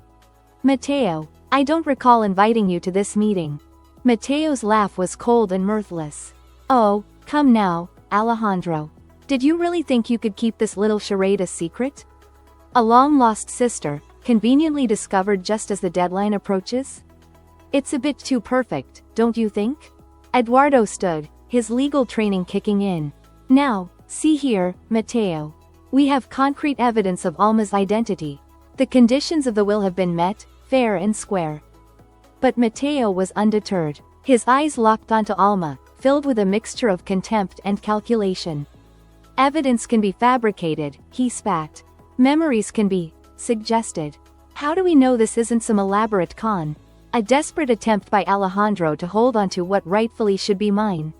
S1: Mateo, I don't recall inviting you to this meeting. Mateo's laugh was cold and mirthless. Oh, come now, Alejandro. Did you really think you could keep this little charade a secret? A long-lost sister, conveniently discovered just as the deadline approaches? It's a bit too perfect, don't you think? Eduardo stood, his legal training kicking in. Now, see here, Mateo. We have concrete evidence of Alma's identity. The conditions of the will have been met, fair and square. But Mateo was undeterred. His eyes locked onto Alma, filled with a mixture of contempt and calculation. Evidence can be fabricated, he spat. Memories can be suggested. How do we know this isn't some elaborate con? A desperate attempt by Alejandro to hold onto what rightfully should be mine.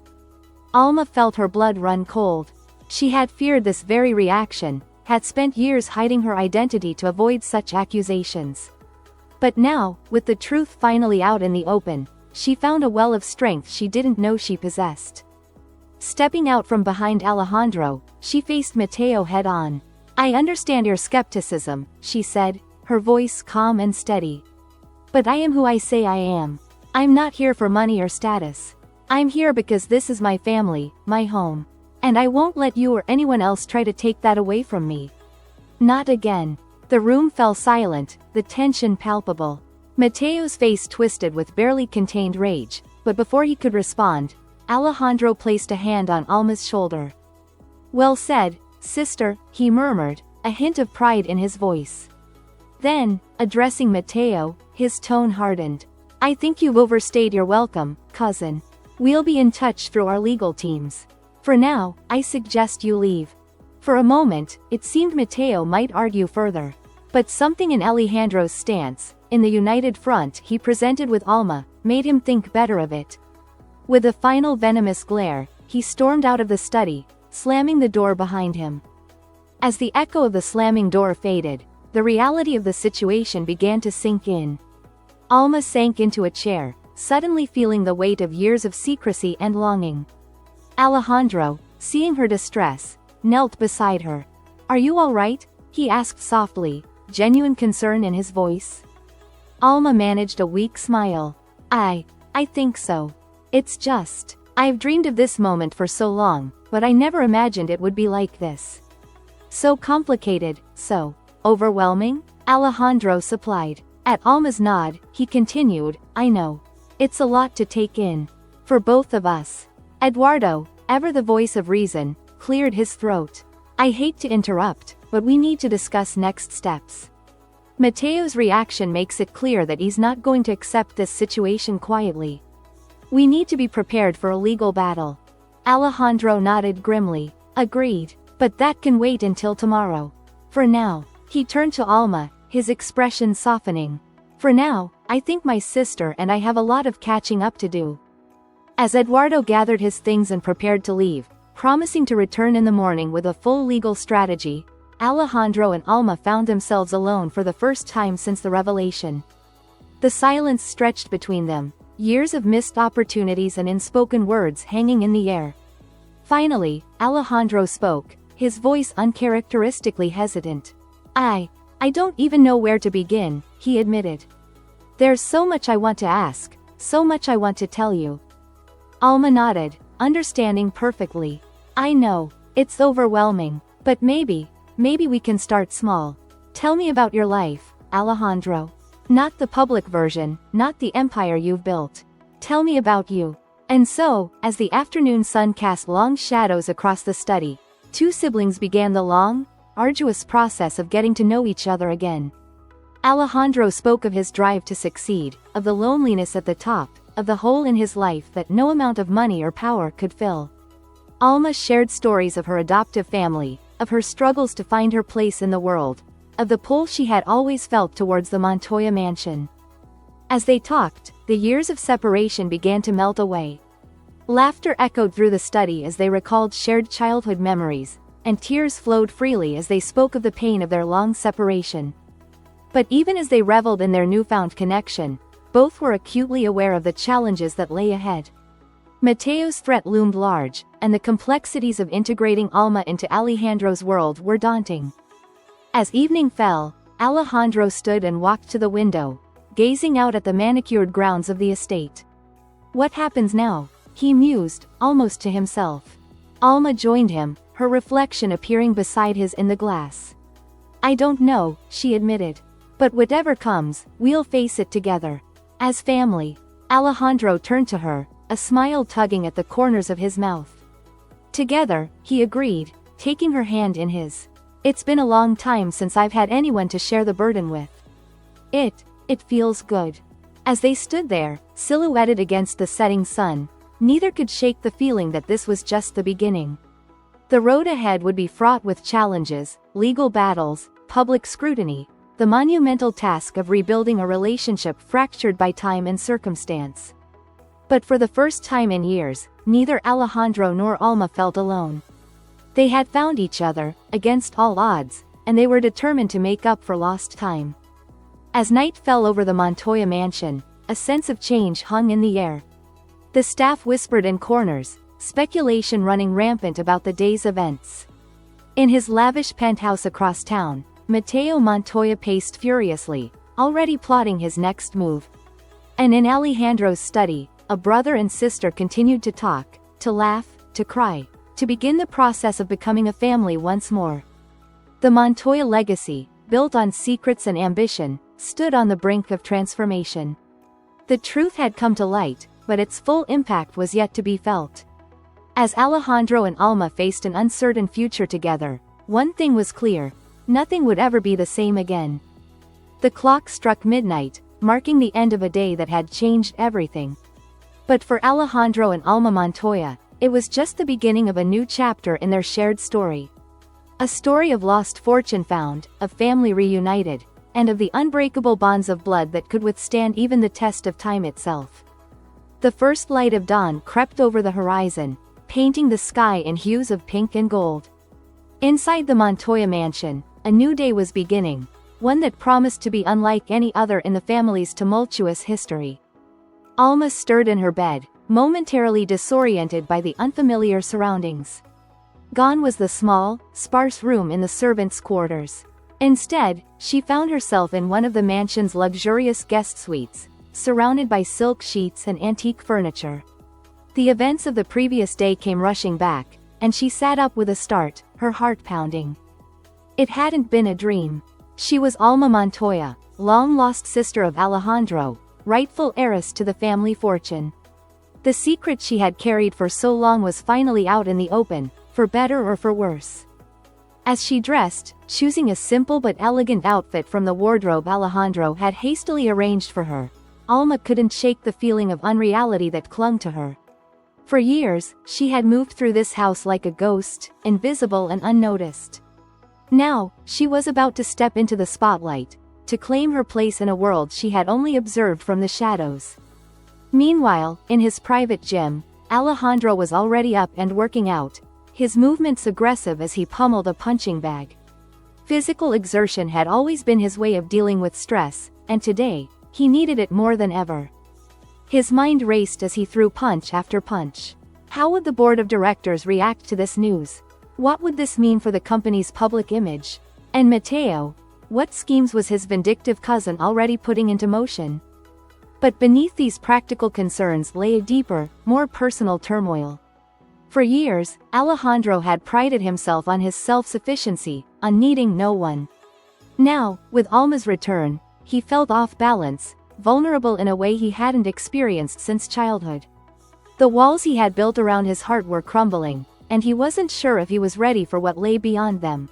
S1: Alma felt her blood run cold. She had feared this very reaction, had spent years hiding her identity to avoid such accusations. But now, with the truth finally out in the open, she found a well of strength she didn't know she possessed. Stepping out from behind Alejandro, she faced Mateo head-on. I understand your skepticism, she said, her voice calm and steady. But I am who I say I am. I'm not here for money or status. I'm here because this is my family, my home. And I won't let you or anyone else try to take that away from me. Not again. The room fell silent, the tension palpable. Mateo's face twisted with barely contained rage, but before he could respond, Alejandro placed a hand on Alma's shoulder. Well said, sister, he murmured, a hint of pride in his voice. Then, addressing Mateo, his tone hardened. I think you've overstayed your welcome, cousin. We'll be in touch through our legal teams. For now, I suggest you leave. For a moment, it seemed Mateo might argue further. But something in Alejandro's stance, in the united front he presented with Alma, made him think better of it. With a final venomous glare, he stormed out of the study, slamming the door behind him. As the echo of the slamming door faded, the reality of the situation began to sink in. Alma sank into a chair, suddenly feeling the weight of years of secrecy and longing. Alejandro, seeing her distress, knelt beside her. Are you all right? He asked softly, genuine concern in his voice. Alma managed a weak smile. I think so. It's just, I've dreamed of this moment for so long, but I never imagined it would be like this. So complicated, so overwhelming? Alejandro supplied. At Alma's nod, he continued, I know. It's a lot to take in. For both of us. Eduardo, ever the voice of reason, cleared his throat. I hate to interrupt, but we need to discuss next steps. Mateo's reaction makes it clear that he's not going to accept this situation quietly. We need to be prepared for a legal battle. Alejandro nodded grimly. Agreed, but that can wait until tomorrow. For now, he turned to Alma, his expression softening. For now, I think my sister and I have a lot of catching up to do. As Eduardo gathered his things and prepared to leave, promising to return in the morning with a full legal strategy, Alejandro and Alma found themselves alone for the first time since the revelation. The silence stretched between them, years of missed opportunities and unspoken words hanging in the air. Finally, Alejandro spoke, his voice uncharacteristically hesitant. I don't even know where to begin, he admitted. There's so much I want to ask, so much I want to tell you. Alma nodded, understanding perfectly. I know, it's overwhelming, but maybe we can start small. Tell me about your life, Alejandro. Not the public version, not the empire you've built. Tell me about you. And so, as the afternoon sun cast long shadows across the study, two siblings began the long, arduous process of getting to know each other again. Alejandro spoke of his drive to succeed, of the loneliness at the top, of the hole in his life that no amount of money or power could fill. Alma shared stories of her adoptive family, of her struggles to find her place in the world, of the pull she had always felt towards the Montoya mansion. As they talked, the years of separation began to melt away. Laughter echoed through the study as they recalled shared childhood memories, and tears flowed freely as they spoke of the pain of their long separation. But even as they reveled in their newfound connection, both were acutely aware of the challenges that lay ahead. Mateo's threat loomed large, and the complexities of integrating Alma into Alejandro's world were daunting. As evening fell, Alejandro stood and walked to the window, gazing out at the manicured grounds of the estate. What happens now? He mused, almost to himself. Alma joined him, her reflection appearing beside his in the glass. I don't know, she admitted. But whatever comes, we'll face it together. As family. Alejandro turned to her, a smile tugging at the corners of his mouth. Together, he agreed, taking her hand in his. It's been a long time since I've had anyone to share the burden with. It feels good. As they stood there, silhouetted against the setting sun, neither could shake the feeling that this was just the beginning. The road ahead would be fraught with challenges, legal battles, public scrutiny, the monumental task of rebuilding a relationship fractured by time and circumstance. But for the first time in years, neither Alejandro nor Alma felt alone. They had found each other, against all odds, and they were determined to make up for lost time. As night fell over the Montoya mansion, a sense of change hung in the air. The staff whispered in corners, speculation running rampant about the day's events. In his lavish penthouse across town, Mateo Montoya paced furiously, already plotting his next move. And in Alejandro's study, a brother and sister continued to talk, to laugh, to cry, to begin the process of becoming a family once more. The Montoya legacy, built on secrets and ambition, stood on the brink of transformation. The truth had come to light, but its full impact was yet to be felt. As Alejandro and Alma faced an uncertain future together, one thing was clear: nothing would ever be the same again. The clock struck midnight, marking the end of a day that had changed everything. But for Alejandro and Alma Montoya, it was just the beginning of a new chapter in their shared story. A story of lost fortune found, of family reunited, and of the unbreakable bonds of blood that could withstand even the test of time itself. The first light of dawn crept over the horizon, painting the sky in hues of pink and gold. Inside the Montoya mansion, a new day was beginning, one that promised to be unlike any other in the family's tumultuous history. Alma stirred in her bed, momentarily disoriented by the unfamiliar surroundings. Gone was the small, sparse room in the servants' quarters. Instead, she found herself in one of the mansion's luxurious guest suites, surrounded by silk sheets and antique furniture. The events of the previous day came rushing back, and she sat up with a start, her heart pounding. It hadn't been a dream. She was Alma Montoya, long-lost sister of Alejandro, rightful heiress to the family fortune. The secret she had carried for so long was finally out in the open, for better or for worse. As she dressed, choosing a simple but elegant outfit from the wardrobe Alejandro had hastily arranged for her, Alma couldn't shake the feeling of unreality that clung to her. For years, she had moved through this house like a ghost, invisible and unnoticed. Now, she was about to step into the spotlight, to claim her place in a world she had only observed from the shadows. Meanwhile, in his private gym, Alejandro was already up and working out, his movements aggressive as he pummeled a punching bag. Physical exertion had always been his way of dealing with stress, and today, he needed it more than ever. His mind raced as he threw punch after punch. How would the board of directors react to this news? What would this mean for the company's public image? And Mateo, what schemes was his vindictive cousin already putting into motion? But beneath these practical concerns lay a deeper, more personal turmoil. For years, Alejandro had prided himself on his self-sufficiency, on needing no one. Now, with Alma's return, he felt off balance, vulnerable in a way he hadn't experienced since childhood. The walls he had built around his heart were crumbling, and he wasn't sure if he was ready for what lay beyond them.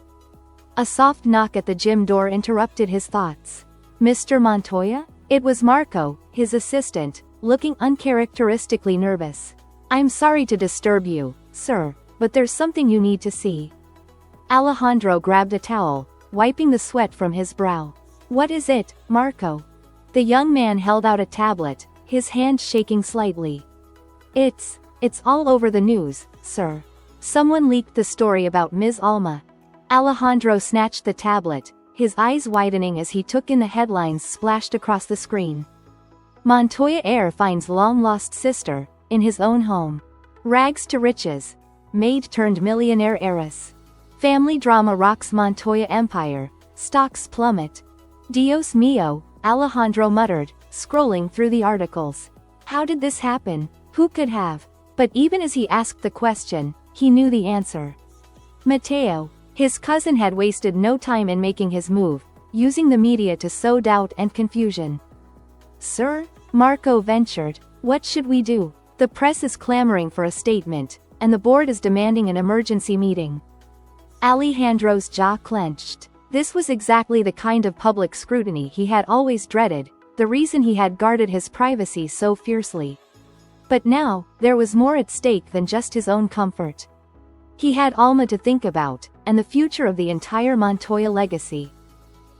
S1: A soft knock at the gym door interrupted his thoughts. "Mr. Montoya?" It was Marco, his assistant, looking uncharacteristically nervous. "I'm sorry to disturb you, sir, but there's something you need to see." Alejandro grabbed a towel, wiping the sweat from his brow. "What is it, Marco?" The young man held out a tablet, his hand shaking slightly. It's all over the news, sir. Someone leaked the story about Ms. Alma. Alejandro snatched the tablet, his eyes widening as he took in the headlines splashed across the screen. Montoya heir finds long-lost sister, in his own home. Rags to riches. Maid turned millionaire heiress. Family drama rocks Montoya empire, stocks plummet. Dios mío, Alejandro muttered, scrolling through the articles. How did this happen? Who could have? But even as he asked the question, he knew the answer. Mateo. His cousin had wasted no time in making his move, using the media to sow doubt and confusion. Sir? Marco ventured. What should we do? The press is clamoring for a statement, and the board is demanding an emergency meeting. Alejandro's jaw clenched. This was exactly the kind of public scrutiny he had always dreaded, the reason he had guarded his privacy so fiercely. But now, there was more at stake than just his own comfort. He had Alma to think about, and the future of the entire Montoya legacy.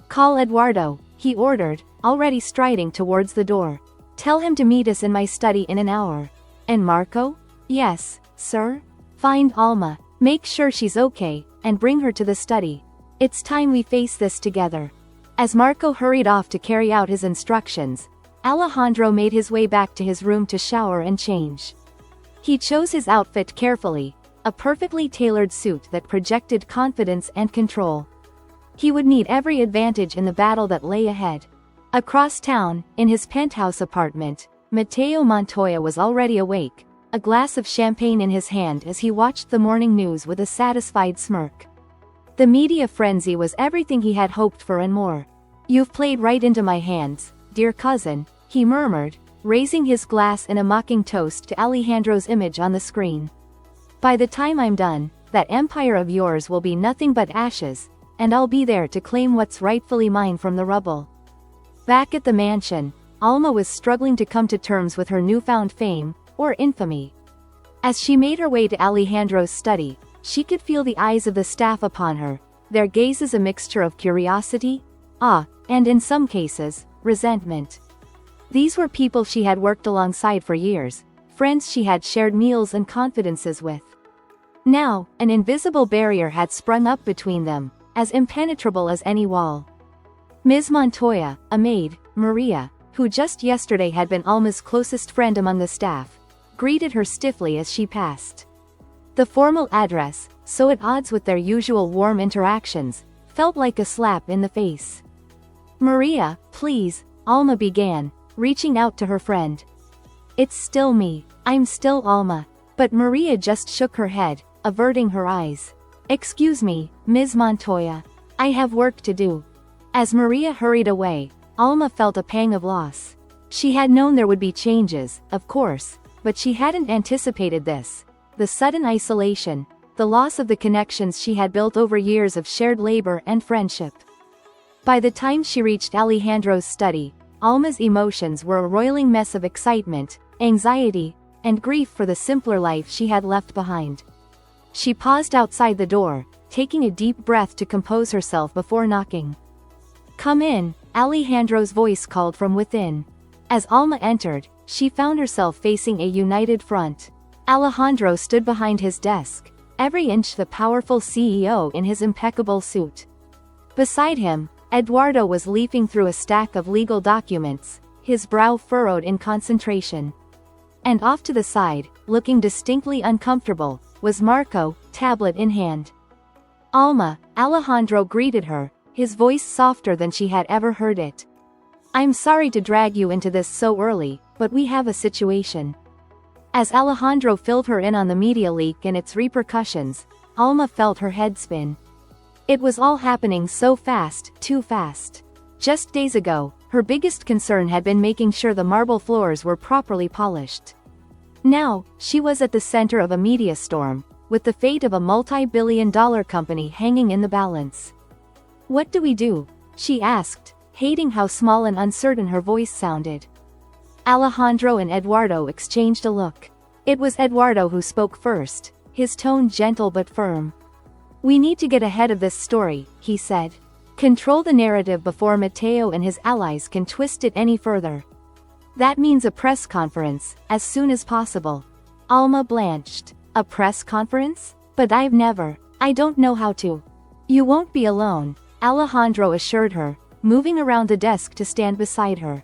S1: Call Eduardo, he ordered, already striding towards the door. Tell him to meet us in my study in an hour. And Marco? Yes, sir? Find Alma, make sure she's okay, and bring her to the study. It's time we face this together. As Marco hurried off to carry out his instructions, Alejandro made his way back to his room to shower and change. He chose his outfit carefully, a perfectly tailored suit that projected confidence and control. He would need every advantage in the battle that lay ahead. Across town, in his penthouse apartment, Mateo Montoya was already awake, a glass of champagne in his hand as he watched the morning news with a satisfied smirk. The media frenzy was everything he had hoped for and more. You've played right into my hands, dear cousin, he murmured, raising his glass in a mocking toast to Alejandro's image on the screen. By the time I'm done, that empire of yours will be nothing but ashes, and I'll be there to claim what's rightfully mine from the rubble. Back at the mansion, Alma was struggling to come to terms with her newfound fame, or infamy. As she made her way to Alejandro's study, she could feel the eyes of the staff upon her, their gazes a mixture of curiosity, awe, and in some cases, resentment. These were people she had worked alongside for years, friends she had shared meals and confidences with. Now, an invisible barrier had sprung up between them, as impenetrable as any wall. Ms. Montoya, a maid, Maria, who just yesterday had been Alma's closest friend among the staff, greeted her stiffly as she passed. The formal address, so at odds with their usual warm interactions, felt like a slap in the face. Maria, please, Alma began, reaching out to her friend. It's still me, I'm still Alma, but Maria just shook her head, averting her eyes. Excuse me, Ms. Montoya. I have work to do. As Maria hurried away, Alma felt a pang of loss. She had known there would be changes, of course, but she hadn't anticipated this. The sudden isolation, the loss of the connections she had built over years of shared labor and friendship. By the time she reached Alejandro's study, Alma's emotions were a roiling mess of excitement, anxiety, and grief for the simpler life she had left behind. She paused outside the door, taking a deep breath to compose herself before knocking. Come in, Alejandro's voice called from within. As Alma entered, she found herself facing a united front. Alejandro stood behind his desk, every inch the powerful CEO in his impeccable suit. Beside him, Eduardo was leafing through a stack of legal documents, his brow furrowed in concentration. And off to the side, looking distinctly uncomfortable, was Marco, tablet in hand. Alma, Alejandro greeted her, his voice softer than she had ever heard it. I'm sorry to drag you into this so early, but we have a situation. As Alejandro filled her in on the media leak and its repercussions, Alma felt her head spin. It was all happening so fast, too fast. Just days ago, her biggest concern had been making sure the marble floors were properly polished. Now, she was at the center of a media storm, with the fate of a multi-billion-dollar company hanging in the balance. What do we do? She asked, hating how small and uncertain her voice sounded. Alejandro and Eduardo exchanged a look. It was Eduardo who spoke first, his tone gentle but firm. We need to get ahead of this story, he said. Control the narrative before Mateo and his allies can twist it any further. That means a press conference, as soon as possible. Alma blanched. A press conference? But I don't know how to. You won't be alone, Alejandro assured her, moving around the desk to stand beside her.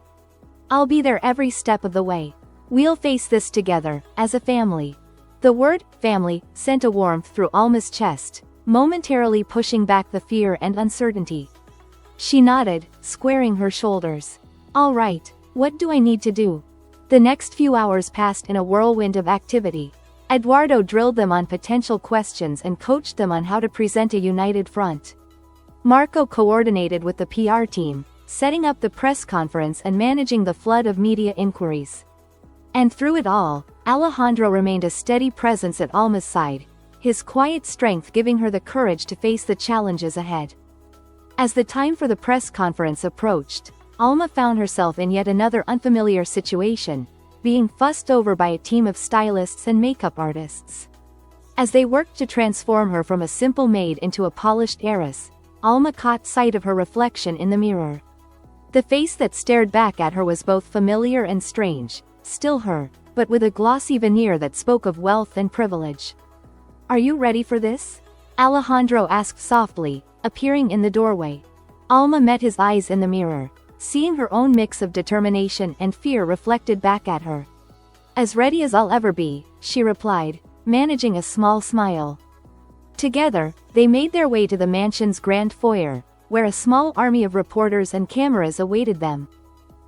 S1: I'll be there every step of the way. We'll face this together, as a family. The word, family, sent a warmth through Alma's chest, momentarily pushing back the fear and uncertainty. She nodded, squaring her shoulders. All right, what do I need to do? The next few hours passed in a whirlwind of activity. Eduardo drilled them on potential questions and coached them on how to present a united front. Marco coordinated with the PR team, setting up the press conference and managing the flood of media inquiries. And through it all, Alejandro remained a steady presence at Alma's side, his quiet strength giving her the courage to face the challenges ahead. As the time for the press conference approached, Alma found herself in yet another unfamiliar situation, being fussed over by a team of stylists and makeup artists. As they worked to transform her from a simple maid into a polished heiress, Alma caught sight of her reflection in the mirror. The face that stared back at her was both familiar and strange, still her, but with a glossy veneer that spoke of wealth and privilege. Are you ready for this? Alejandro asked softly, appearing in the doorway. Alma met his eyes in the mirror, seeing her own mix of determination and fear reflected back at her. As ready as I'll ever be, she replied, managing a small smile. Together, they made their way to the mansion's grand foyer, where a small army of reporters and cameras awaited them.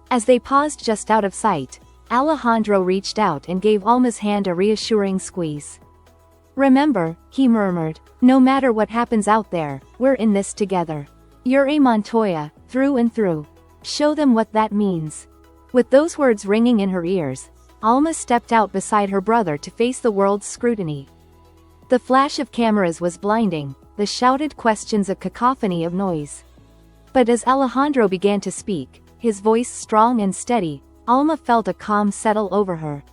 S1: As they paused just out of sight, Alejandro reached out and gave Alma's hand a reassuring squeeze. Remember, he murmured, no matter what happens out there, we're in this together. You're a Montoya, through and through. Show them what that means. With those words ringing in her ears, Alma stepped out beside her brother to face the world's scrutiny. The flash of cameras was blinding, the shouted questions a cacophony of noise. But as Alejandro began to speak, his voice strong and steady, Alma felt a calm settle over her.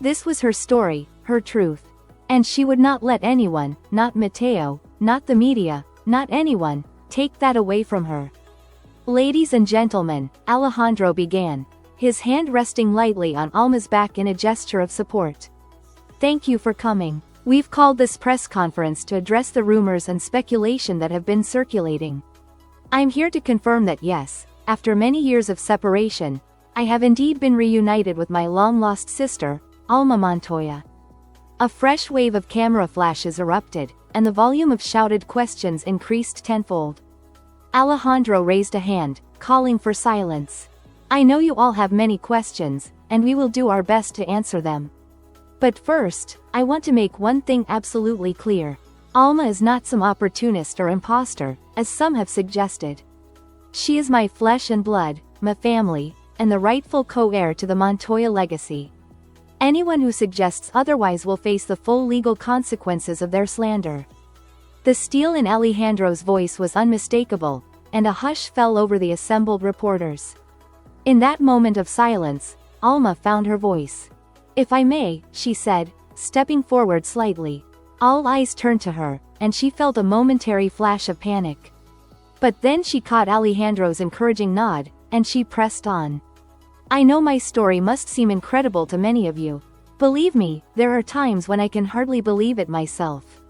S1: This was her story, her truth. And she would not let anyone, not Mateo, not the media, not anyone, take that away from her. Ladies and gentlemen, Alejandro began, his hand resting lightly on Alma's back in a gesture of support. Thank you for coming. We've called this press conference to address the rumors and speculation that have been circulating. I'm here to confirm that yes, after many years of separation, I have indeed been reunited with my long-lost sister, Alma Montoya. A fresh wave of camera flashes erupted, and the volume of shouted questions increased tenfold. Alejandro raised a hand, calling for silence. I know you all have many questions, and we will do our best to answer them. But first, I want to make one thing absolutely clear. Alma is not some opportunist or imposter, as some have suggested. She is my flesh and blood, my family, and the rightful co-heir to the Montoya legacy. Anyone who suggests otherwise will face the full legal consequences of their slander. The steel in Alejandro's voice was unmistakable, and a hush fell over the assembled reporters. In that moment of silence, Alma found her voice. If I may, she said, stepping forward slightly. All eyes turned to her, and she felt a momentary flash of panic. But then she caught Alejandro's encouraging nod, and she pressed on. I know my story must seem incredible to many of you. Believe me, there are times when I can hardly believe it myself.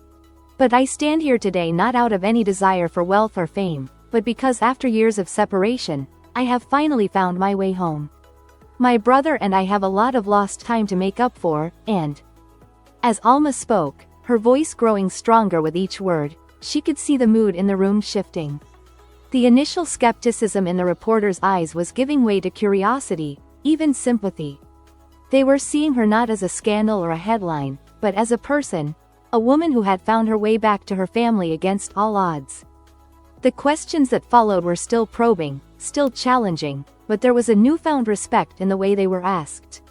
S1: But I stand here today not out of any desire for wealth or fame, but because after years of separation, I have finally found my way home. My brother and I have a lot of lost time to make up for, and... As Alma spoke, her voice growing stronger with each word, she could see the mood in the room shifting. The initial skepticism in the reporters' eyes was giving way to curiosity, even sympathy. They were seeing her not as a scandal or a headline, but as a person, a woman who had found her way back to her family against all odds. The questions that followed were still probing, still challenging, but there was a newfound respect in the way they were asked.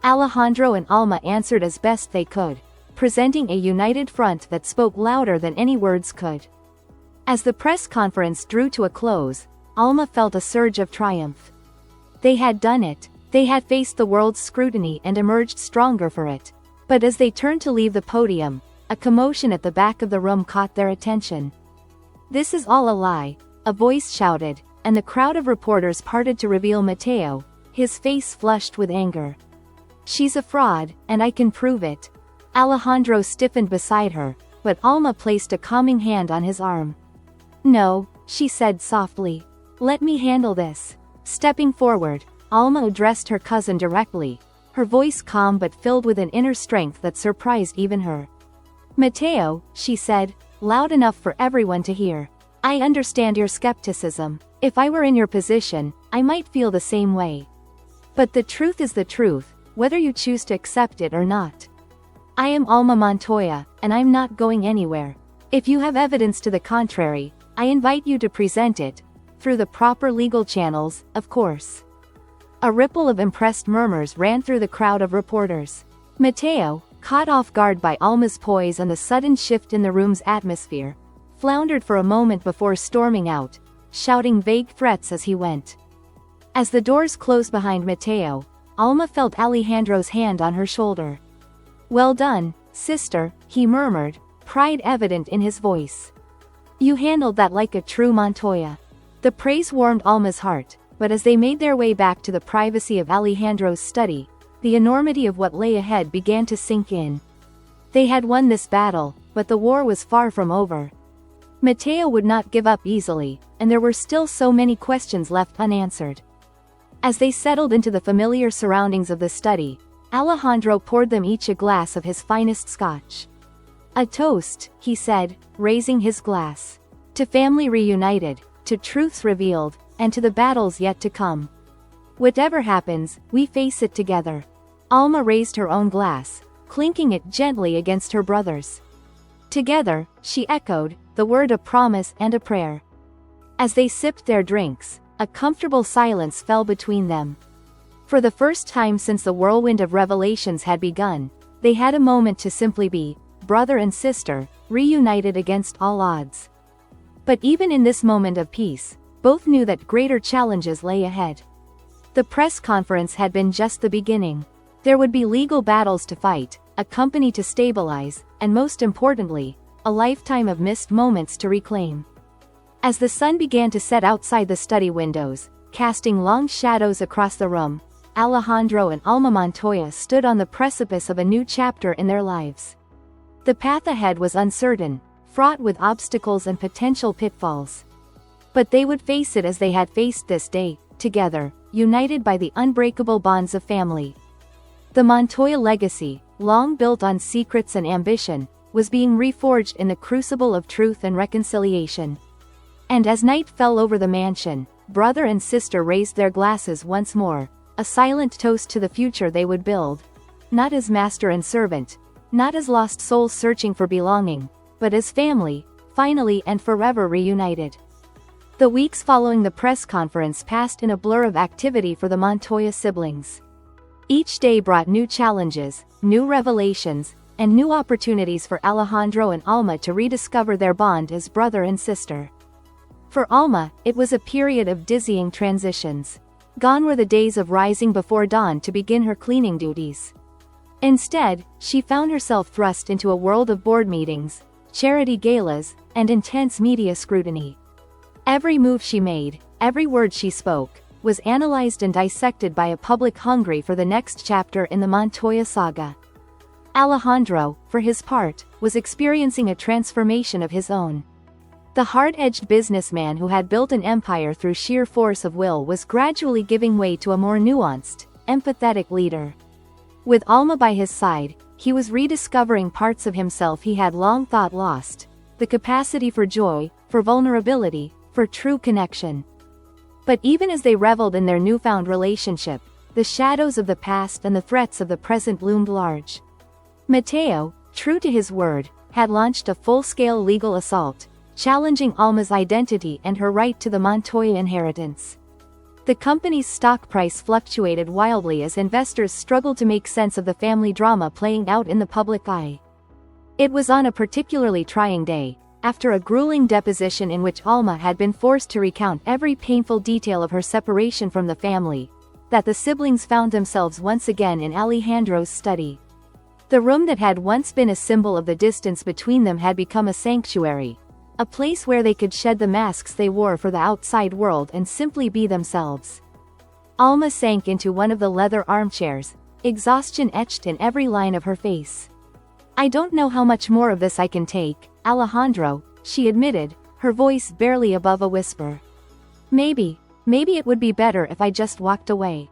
S1: Alejandro and Alma answered as best they could, presenting a united front that spoke louder than any words could. As the press conference drew to a close, Alma felt a surge of triumph. They had done it, they had faced the world's scrutiny and emerged stronger for it. But as they turned to leave the podium, a commotion at the back of the room caught their attention. This is all a lie, a voice shouted, and the crowd of reporters parted to reveal Mateo, his face flushed with anger. "She's a fraud, and I can prove it." Alejandro stiffened beside her, but Alma placed a calming hand on his arm. "No," she said softly. "Let me handle this." Stepping forward, Alma addressed her cousin directly, her voice calm but filled with an inner strength that surprised even her. "Mateo," she said, loud enough for everyone to hear, "I understand your skepticism. If I were in your position, I might feel the same way. But the truth is the truth, whether you choose to accept it or not. I am Alma Montoya, and I'm not going anywhere. If you have evidence to the contrary, I invite you to present it, through the proper legal channels, of course." A ripple of impressed murmurs ran through the crowd of reporters. Mateo, caught off guard by Alma's poise and the sudden shift in the room's atmosphere, floundered for a moment before storming out, shouting vague threats as he went. As the doors closed behind Mateo, Alma felt Alejandro's hand on her shoulder. "Well done, sister," he murmured, pride evident in his voice. "You handled that like a true Montoya." The praise warmed Alma's heart, but as they made their way back to the privacy of Alejandro's study, the enormity of what lay ahead began to sink in. They had won this battle, but the war was far from over. Mateo would not give up easily, and there were still so many questions left unanswered. As they settled into the familiar surroundings of the study, Alejandro poured them each a glass of his finest scotch. "A toast," he said, raising his glass. "To family reunited, to truths revealed, and to the battles yet to come. Whatever happens, we face it together." Alma raised her own glass, clinking it gently against her brother's. "Together," she echoed, the word a promise and a prayer. As they sipped their drinks, a comfortable silence fell between them. For the first time since the whirlwind of revelations had begun, they had a moment to simply be, brother and sister, reunited against all odds. But even in this moment of peace, both knew that greater challenges lay ahead. The press conference had been just the beginning. There would be legal battles to fight, a company to stabilize, and most importantly, a lifetime of missed moments to reclaim. As the sun began to set outside the study windows, casting long shadows across the room, Alejandro and Alma Montoya stood on the precipice of a new chapter in their lives. The path ahead was uncertain, fraught with obstacles and potential pitfalls. But they would face it as they had faced this day, together, united by the unbreakable bonds of family. The Montoya legacy, long built on secrets and ambition, was being reforged in the crucible of truth and reconciliation. And as night fell over the mansion, brother and sister raised their glasses once more, a silent toast to the future they would build. Not as master and servant, not as lost souls searching for belonging, but as family, finally and forever reunited. The weeks following the press conference passed in a blur of activity for the Montoya siblings. Each day brought new challenges, new revelations, and new opportunities for Alejandro and Alma to rediscover their bond as brother and sister. For Alma, it was a period of dizzying transitions. Gone were the days of rising before dawn to begin her cleaning duties. Instead, she found herself thrust into a world of board meetings, charity galas, and intense media scrutiny. Every move she made, every word she spoke, was analyzed and dissected by a public hungry for the next chapter in the Montoya saga. Alejandro, for his part, was experiencing a transformation of his own. The hard-edged businessman who had built an empire through sheer force of will was gradually giving way to a more nuanced, empathetic leader. With Alma by his side, he was rediscovering parts of himself he had long thought lost, the capacity for joy, for vulnerability, for true connection. But even as they reveled in their newfound relationship, the shadows of the past and the threats of the present loomed large. Mateo, true to his word, had launched a full-scale legal assault, challenging Alma's identity and her right to the Montoya inheritance. The company's stock price fluctuated wildly as investors struggled to make sense of the family drama playing out in the public eye. It was on a particularly trying day, after a grueling deposition in which Alma had been forced to recount every painful detail of her separation from the family, that the siblings found themselves once again in Alejandro's study. The room that had once been a symbol of the distance between them had become a sanctuary, A place where they could shed the masks they wore for the outside world and simply be themselves. Alma sank into one of the leather armchairs, exhaustion etched in every line of her face. "I don't know how much more of this I can take, Alejandro," she admitted, her voice barely above a whisper. Maybe it would be better if I just walked away.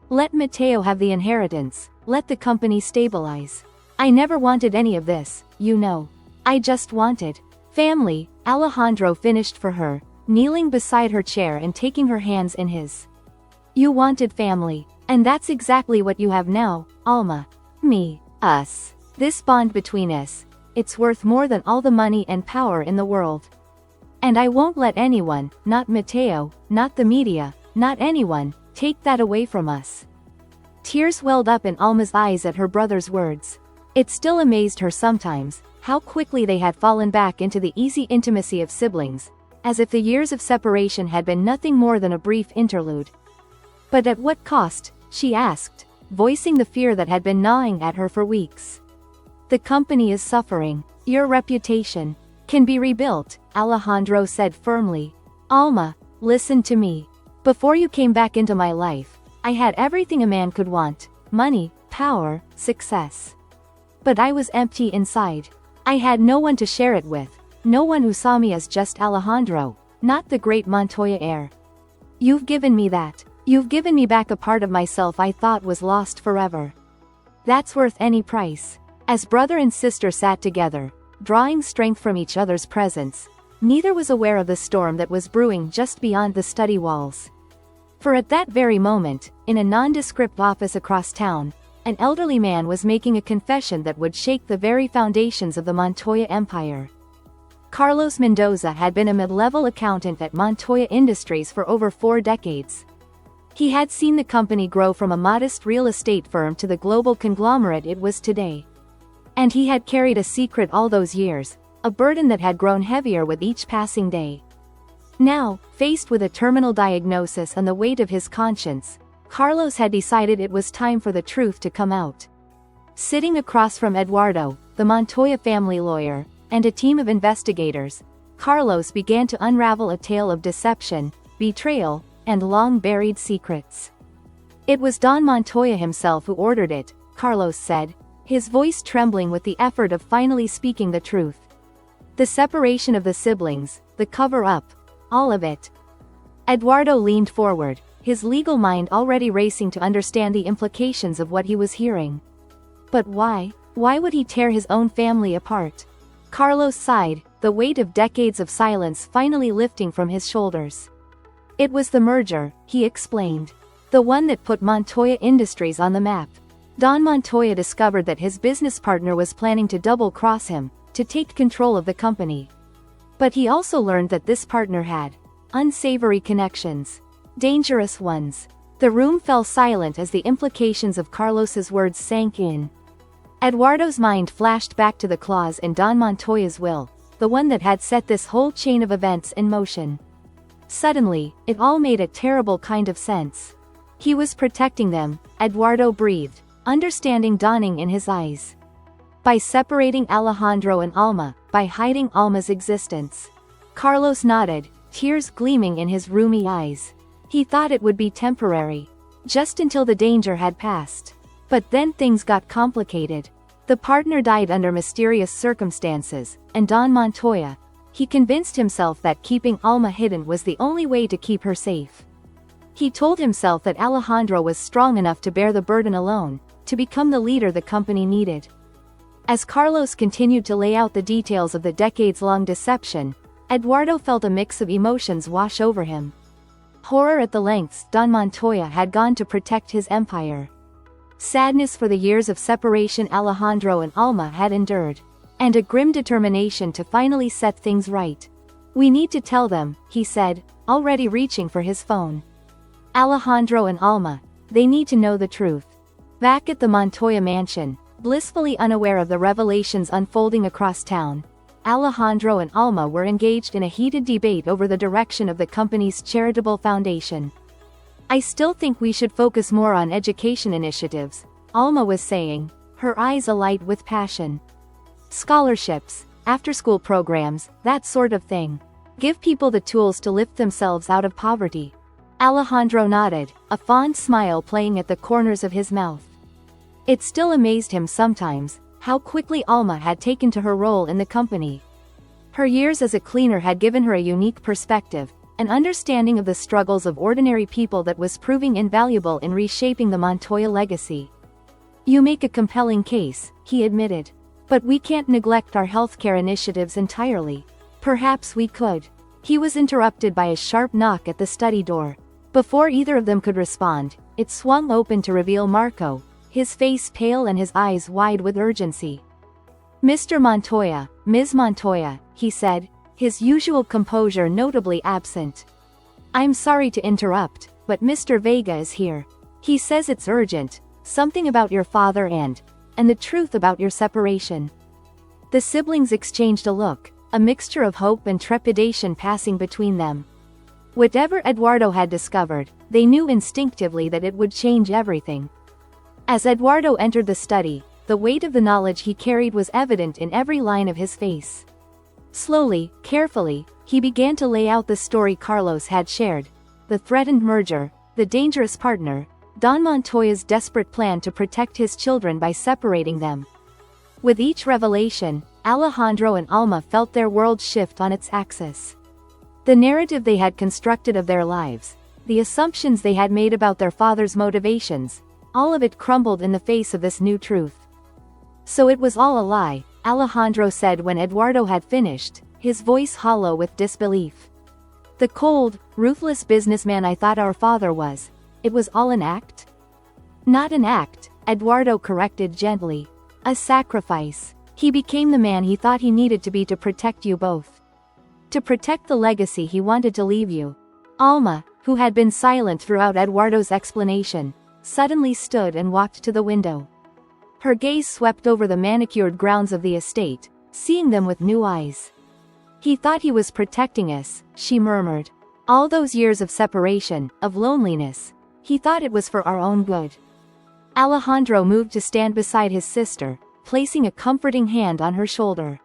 S1: Let Mateo have the inheritance, let the company stabilize. I never wanted any of this, you know. I just wanted family," Alejandro finished for her, kneeling beside her chair and taking her hands in his. "You wanted family, and that's exactly what you have now, Alma. Me, us. This bond between us. It's worth more than all the money and power in the world. And I won't let anyone, not Mateo, not the media, not anyone, take that away from us." Tears welled up in Alma's eyes at her brother's words. It still amazed her sometimes, how quickly they had fallen back into the easy intimacy of siblings, as if the years of separation had been nothing more than a brief interlude. "But at what cost?" she asked, voicing the fear that had been gnawing at her for weeks. "The company is suffering. Your reputation can be rebuilt," Alejandro said firmly. "Alma, listen to me. Before you came back into my life, I had everything a man could want: money, power, success. But I was empty inside. I had no one to share it with, no one who saw me as just Alejandro, not the great Montoya heir. You've given me that. You've given me back a part of myself I thought was lost forever. That's worth any price." As brother and sister sat together, drawing strength from each other's presence, neither was aware of the storm that was brewing just beyond the study walls. For at that very moment, in a nondescript office across town, an elderly man was making a confession that would shake the very foundations of the Montoya empire. Carlos Mendoza had been a mid-level accountant at Montoya Industries for over 4 decades. He had seen the company grow from a modest real estate firm to the global conglomerate it was today. And he had carried a secret all those years, a burden that had grown heavier with each passing day. Now, faced with a terminal diagnosis and the weight of his conscience, Carlos had decided it was time for the truth to come out. Sitting across from Eduardo, the Montoya family lawyer, and a team of investigators, Carlos began to unravel a tale of deception, betrayal, and long-buried secrets. "It was Don Montoya himself who ordered it," Carlos said, his voice trembling with the effort of finally speaking the truth. "The separation of the siblings, the cover-up, all of it." Eduardo leaned forward, his legal mind already racing to understand the implications of what he was hearing. But why? Why would he tear his own family apart? Carlos sighed, the weight of decades of silence finally lifting from his shoulders. "It was the merger," he explained. "The one that put Montoya Industries on the map. Don Montoya discovered that his business partner was planning to double-cross him, to take control of the company. But he also learned that this partner had unsavory connections. Dangerous ones." The room fell silent as the implications of Carlos's words sank in. Eduardo's mind flashed back to the clause in Don Montoya's will, the one that had set this whole chain of events in motion. Suddenly, it all made a terrible kind of sense. He was protecting them, Eduardo breathed, understanding dawning in his eyes. By separating Alejandro and Alma, by hiding Alma's existence. Carlos nodded, tears gleaming in his rheumy eyes. He thought it would be temporary. Just until the danger had passed. But then things got complicated. The partner died under mysterious circumstances, and Don Montoya, he convinced himself that keeping Alma hidden was the only way to keep her safe. He told himself that Alejandro was strong enough to bear the burden alone, to become the leader the company needed. As Carlos continued to lay out the details of the decades-long deception, Eduardo felt a mix of emotions wash over him. Horror at the lengths Don Montoya had gone to protect his empire. Sadness for the years of separation Alejandro and Alma had endured. And a grim determination to finally set things right. "We need to tell them," he said, already reaching for his phone. "Alejandro and Alma, they need to know the truth." Back at the Montoya mansion, blissfully unaware of the revelations unfolding across town, Alejandro and Alma were engaged in a heated debate over the direction of the company's charitable foundation. "I still think we should focus more on education initiatives," Alma was saying, her eyes alight with passion. "Scholarships," after-school programs, that sort of thing. Give people the tools to lift themselves out of poverty. Alejandro nodded, a fond smile playing at the corners of his mouth. It still amazed him sometimes, how quickly Alma had taken to her role in the company. Her years as a cleaner had given her a unique perspective, an understanding of the struggles of ordinary people that was proving invaluable in reshaping the Montoya legacy. You make a compelling case, he admitted. But we can't neglect our healthcare initiatives entirely. Perhaps we could. He was interrupted by a sharp knock at the study door. Before either of them could respond, it swung open to reveal Marco, his face pale and his eyes wide with urgency. Mr. Montoya, Ms. Montoya, he said, his usual composure notably absent. I'm sorry to interrupt, but Mr. Vega is here. He says it's urgent, something about your father and the truth about your separation. The siblings exchanged a look, a mixture of hope and trepidation passing between them. Whatever Eduardo had discovered, they knew instinctively that it would change everything. As Eduardo entered the study, the weight of the knowledge he carried was evident in every line of his face. Slowly, carefully, he began to lay out the story Carlos had shared. The threatened merger, the dangerous partner, Don Montoya's desperate plan to protect his children by separating them. With each revelation, Alejandro and Alma felt their world shift on its axis. The narrative they had constructed of their lives, the assumptions they had made about their father's motivations, all of it crumbled in the face of this new truth. So it was all a lie, Alejandro said when Eduardo had finished, his voice hollow with disbelief. The cold, ruthless businessman I thought our father was, it was all an act? Not an act, Eduardo corrected gently. A sacrifice. He became the man he thought he needed to be to protect you both. To protect the legacy he wanted to leave you. Alma, who had been silent throughout Eduardo's explanation, suddenly stood and walked to the window. Her gaze swept over the manicured grounds of the estate, seeing them with new eyes. He thought he was protecting us, she murmured. All those years of separation, of loneliness. He thought it was for our own good. Alejandro moved to stand beside his sister, placing a comforting hand on her shoulder.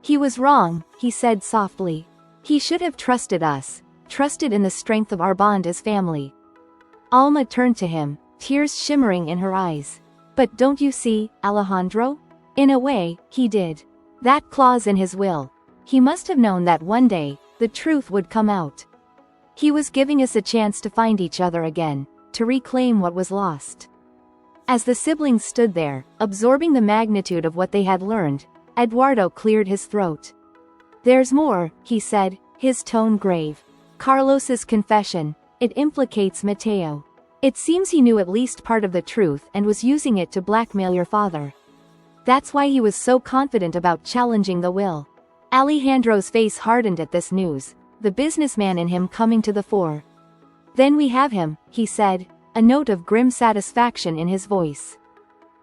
S1: He was wrong, he said softly. He should have trusted us, trusted in the strength of our bond as family. Alma turned to him, tears shimmering in her eyes. But don't you see, Alejandro? In a way, he did. That clause in his will. He must have known that one day, the truth would come out. He was giving us a chance to find each other again, to reclaim what was lost. As the siblings stood there, absorbing the magnitude of what they had learned, Eduardo cleared his throat. There's more, he said, his tone grave. Carlos's confession, it implicates Mateo. It seems he knew at least part of the truth and was using it to blackmail your father. That's why he was so confident about challenging the will. Alejandro's face hardened at this news, the businessman in him coming to the fore. Then we have him, he said, a note of grim satisfaction in his voice.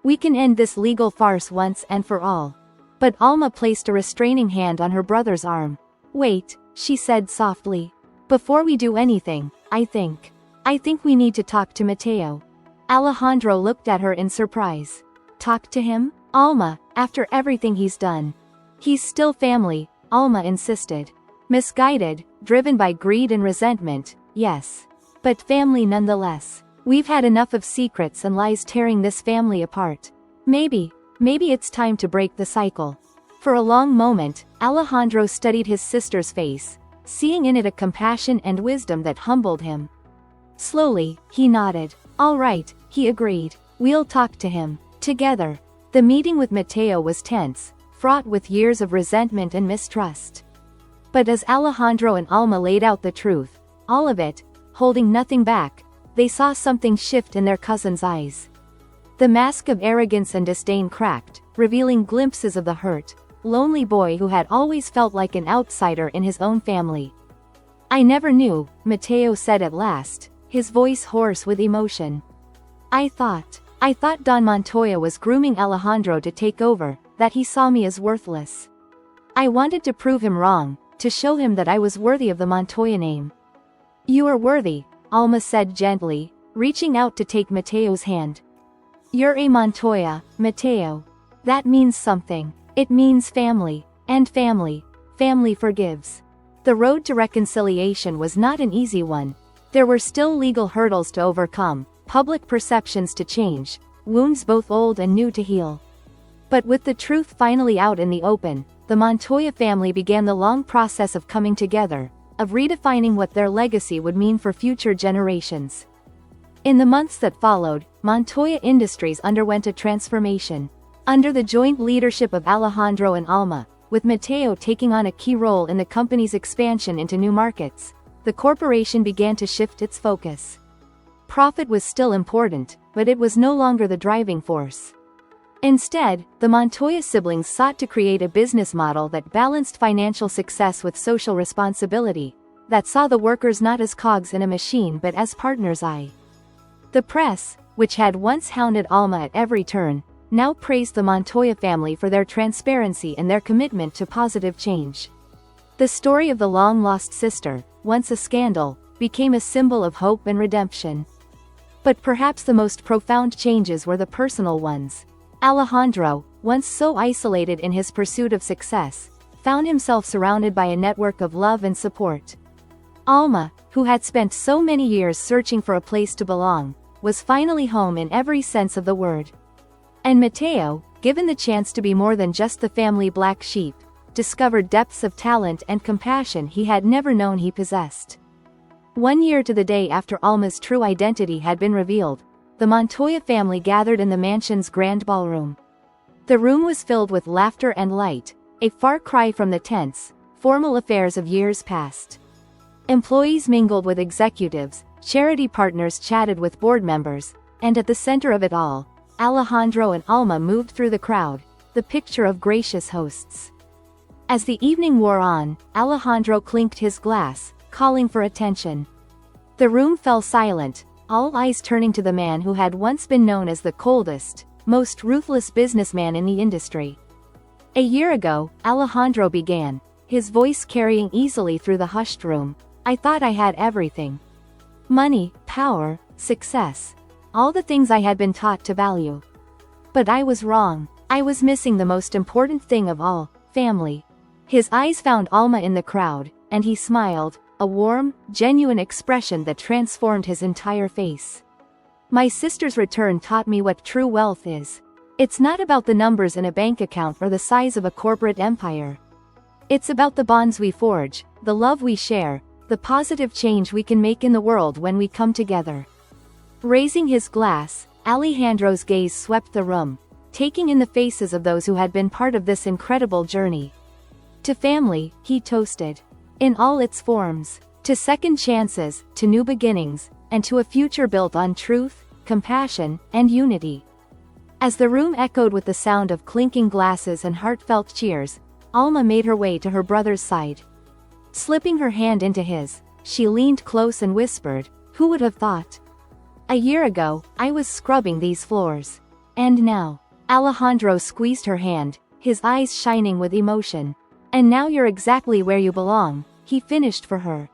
S1: We can end this legal farce once and for all. But Alma placed a restraining hand on her brother's arm. Wait, she said softly. Before we do anything, I think we need to talk to Mateo. Alejandro looked at her in surprise. Talk to him? Alma, after everything he's done. He's still family, Alma insisted. Misguided, driven by greed and resentment, yes. But family nonetheless. We've had enough of secrets and lies tearing this family apart. Maybe it's time to break the cycle. For a long moment, Alejandro studied his sister's face, seeing in it a compassion and wisdom that humbled him. Slowly, he nodded. All right, he agreed. We'll talk to him. Together. The meeting with Mateo was tense, fraught with years of resentment and mistrust. But as Alejandro and Alma laid out the truth, all of it, holding nothing back, they saw something shift in their cousin's eyes. The mask of arrogance and disdain cracked, revealing glimpses of the hurt, lonely boy who had always felt like an outsider in his own family. I never knew, Mateo said at last, his voice hoarse with emotion. I thought Don Montoya was grooming Alejandro to take over, that he saw me as worthless. I wanted to prove him wrong, to show him that I was worthy of the Montoya name. You are worthy, Alma said gently, reaching out to take Mateo's hand. You're a Montoya, Mateo. That means something. It means family. And family. Family forgives. The road to reconciliation was not an easy one. There were still legal hurdles to overcome, public perceptions to change, wounds both old and new to heal. But with the truth finally out in the open, the Montoya family began the long process of coming together, of redefining what their legacy would mean for future generations. In the months that followed, Montoya Industries underwent a transformation. Under the joint leadership of Alejandro and Alma, with Mateo taking on a key role in the company's expansion into new markets, the corporation began to shift its focus. Profit was still important, but it was no longer the driving force. Instead, the Montoya siblings sought to create a business model that balanced financial success with social responsibility, that saw the workers not as cogs in a machine but as partners. The press, which had once hounded Alma at every turn, now praised the Montoya family for their transparency and their commitment to positive change. The story of the long-lost sister, once a scandal, became a symbol of hope and redemption. But perhaps the most profound changes were the personal ones. Alejandro, once so isolated in his pursuit of success, found himself surrounded by a network of love and support. Alma, who had spent so many years searching for a place to belong, was finally home in every sense of the word. And Mateo, given the chance to be more than just the family black sheep, discovered depths of talent and compassion he had never known he possessed. 1 year to the day after Alma's true identity had been revealed, the Montoya family gathered in the mansion's grand ballroom. The room was filled with laughter and light, a far cry from the tense, formal affairs of years past. Employees mingled with executives, charity partners chatted with board members, and at the center of it all, Alejandro and Alma moved through the crowd, the picture of gracious hosts. As the evening wore on, Alejandro clinked his glass, calling for attention. The room fell silent, all eyes turning to the man who had once been known as the coldest, most ruthless businessman in the industry. A year ago, Alejandro began, his voice carrying easily through the hushed room. I thought I had everything. Money, power, success. All the things I had been taught to value. But I was wrong. I was missing the most important thing of all, family. His eyes found Alma in the crowd, and he smiled, a warm, genuine expression that transformed his entire face. My sister's return taught me what true wealth is. It's not about the numbers in a bank account or the size of a corporate empire. It's about the bonds we forge, the love we share, the positive change we can make in the world when we come together. Raising his glass, Alejandro's gaze swept the room, taking in the faces of those who had been part of this incredible journey. To family, he toasted. In all its forms. To second chances, to new beginnings, and to a future built on truth, compassion, and unity. As the room echoed with the sound of clinking glasses and heartfelt cheers, Alma made her way to her brother's side. Slipping her hand into his, she leaned close and whispered, "Who would have thought? A year ago, I was scrubbing these floors. And now." Alejandro squeezed her hand, his eyes shining with emotion. "And now you're exactly where you belong," he finished for her.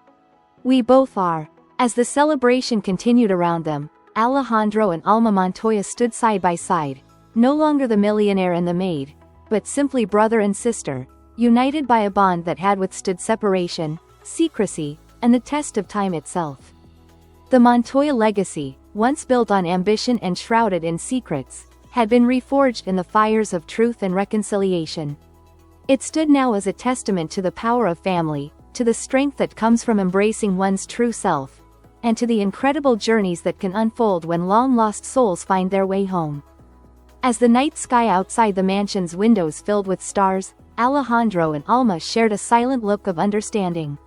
S1: "We both are." As the celebration continued around them, Alejandro and Alma Montoya stood side by side, no longer the millionaire and the maid, but simply brother and sister, united by a bond that had withstood separation, secrecy, and the test of time itself. The Montoya legacy, once built on ambition and shrouded in secrets, had been reforged in the fires of truth and reconciliation. It stood now as a testament to the power of family, to the strength that comes from embracing one's true self, and to the incredible journeys that can unfold when long-lost souls find their way home. As the night sky outside the mansion's windows filled with stars, Alejandro and Alma shared a silent look of understanding.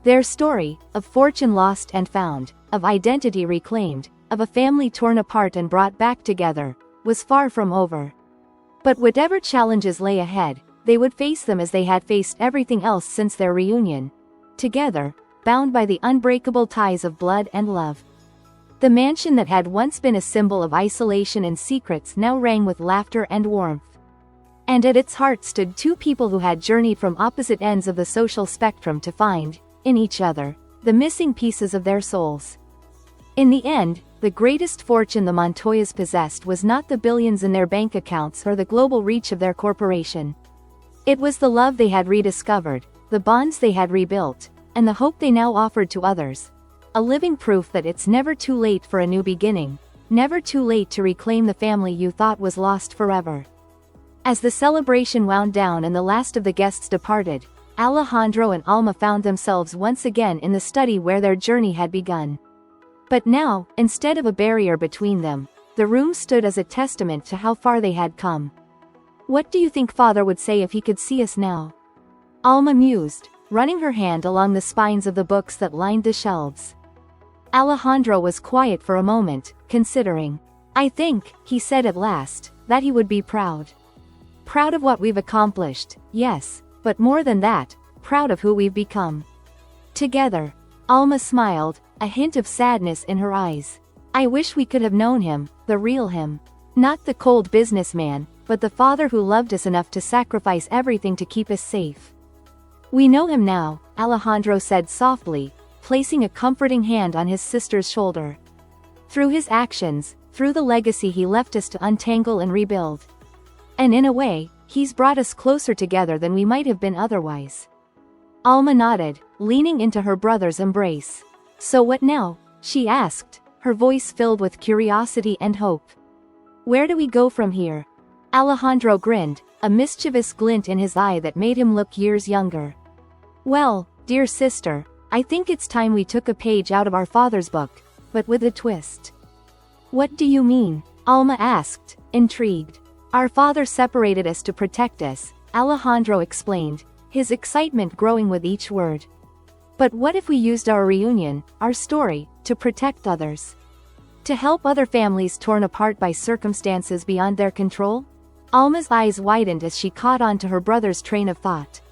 S1: Their story, of fortune lost and found, of identity reclaimed, of a family torn apart and brought back together, was far from over. But whatever challenges lay ahead, they would face them as they had faced everything else since their reunion. Together, bound by the unbreakable ties of blood and love. The mansion that had once been a symbol of isolation and secrets now rang with laughter and warmth. And at its heart stood two people who had journeyed from opposite ends of the social spectrum to find, in each other, the missing pieces of their souls. In the end, the greatest fortune the Montoyas possessed was not the billions in their bank accounts or the global reach of their corporation. It was the love they had rediscovered, the bonds they had rebuilt, and the hope they now offered to others. A living proof that it's never too late for a new beginning, never too late to reclaim the family you thought was lost forever. As the celebration wound down and the last of the guests departed, Alejandro and Alma found themselves once again in the study where their journey had begun. But now, instead of a barrier between them, the room stood as a testament to how far they had come. "What do you think Father would say if he could see us now?" Alma mused, running her hand along the spines of the books that lined the shelves. Alejandro was quiet for a moment, considering. "I think," he said at last, "that he would be proud. Proud of what we've accomplished, yes, but more than that, proud of who we've become. Together." Alma smiled, a hint of sadness in her eyes. "I wish we could have known him, the real him. Not the cold businessman, but the father who loved us enough to sacrifice everything to keep us safe." "We know him now," Alejandro said softly, placing a comforting hand on his sister's shoulder. "Through his actions, through the legacy he left us to untangle and rebuild. And in a way, he's brought us closer together than we might have been otherwise." Alma nodded, leaning into her brother's embrace. "So what now?" she asked, her voice filled with curiosity and hope. "Where do we go from here?" Alejandro grinned, a mischievous glint in his eye that made him look years younger. "Well, dear sister, I think it's time we took a page out of our father's book, but with a twist." "What do you mean?" Alma asked, intrigued. "Our father separated us to protect us," Alejandro explained, his excitement growing with each word. "But what if we used our reunion, our story, to protect others? To help other families torn apart by circumstances beyond their control?" Alma's eyes widened as she caught on to her brother's train of thought.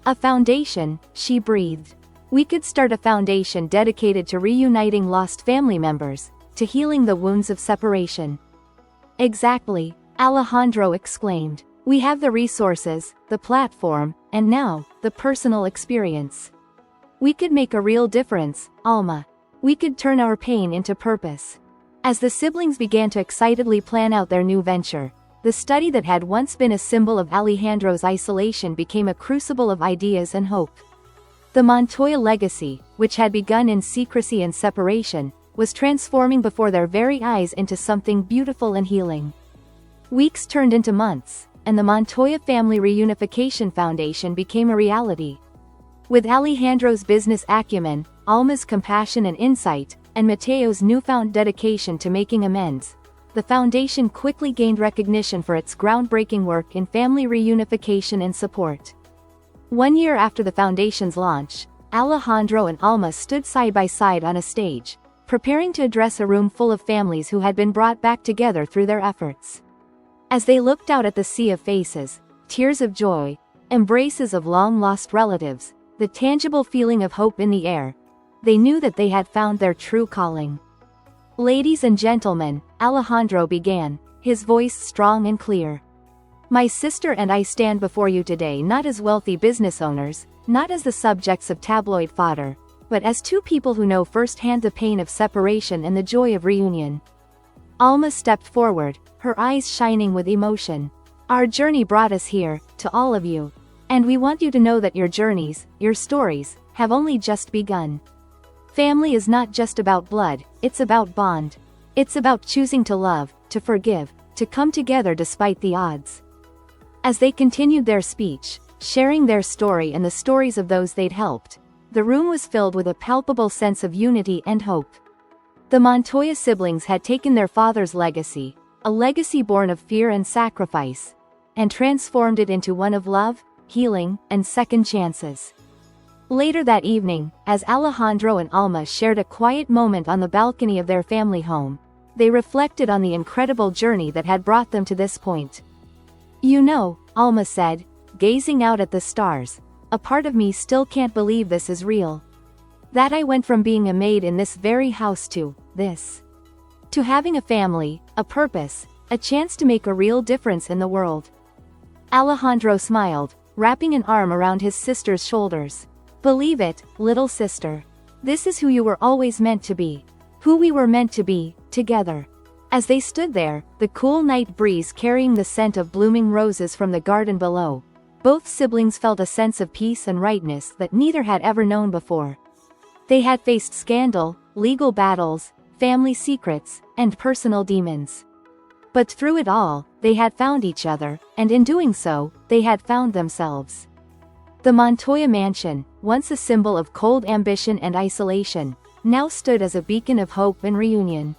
S1: "A foundation," she breathed. "We could start a foundation dedicated to reuniting lost family members, to healing the wounds of separation." "Exactly," Alejandro exclaimed. "We have the resources, the platform, and now, the personal experience. We could make a real difference, Alma. We could turn our pain into purpose." As the siblings began to excitedly plan out their new venture, the study that had once been a symbol of Alejandro's isolation became a crucible of ideas and hope. The Montoya legacy, which had begun in secrecy and separation, was transforming before their very eyes into something beautiful and healing. Weeks turned into months, and the Montoya Family Reunification Foundation became a reality. With Alejandro's business acumen, Alma's compassion and insight, and Mateo's newfound dedication to making amends, the foundation quickly gained recognition for its groundbreaking work in family reunification and support. 1 year after the foundation's launch, Alejandro and Alma stood side by side on a stage, preparing to address a room full of families who had been brought back together through their efforts. As they looked out at the sea of faces, tears of joy, embraces of long-lost relatives, the tangible feeling of hope in the air, they knew that they had found their true calling. "Ladies and gentlemen," Alejandro began, his voice strong and clear. "My sister and I stand before you today not as wealthy business owners, not as the subjects of tabloid fodder, but as two people who know firsthand the pain of separation and the joy of reunion." Alma stepped forward, her eyes shining with emotion. "Our journey brought us here, to all of you. And we want you to know that your journeys, your stories, have only just begun. Family is not just about blood, it's about bond. It's about choosing to love, to forgive, to come together despite the odds." As they continued their speech, sharing their story and the stories of those they'd helped, the room was filled with a palpable sense of unity and hope. The Montoya siblings had taken their father's legacy, a legacy born of fear and sacrifice, and transformed it into one of love, healing, and second chances. Later that evening, as Alejandro and Alma shared a quiet moment on the balcony of their family home, they reflected on the incredible journey that had brought them to this point. "You know," Alma said, gazing out at the stars, "a part of me still can't believe this is real. That I went from being a maid in this very house to this. To having a family, a purpose, a chance to make a real difference in the world." Alejandro smiled, wrapping an arm around his sister's shoulders. "Believe it, little sister. This is who you were always meant to be. Who we were meant to be, together." As they stood there, the cool night breeze carrying the scent of blooming roses from the garden below, Both siblings felt a sense of peace and rightness that neither had ever known before. They had faced scandal, legal battles, family secrets, and personal demons. But through it all, they had found each other, and in doing so, they had found themselves. The Montoya mansion, once a symbol of cold ambition and isolation, now stood as a beacon of hope and reunion.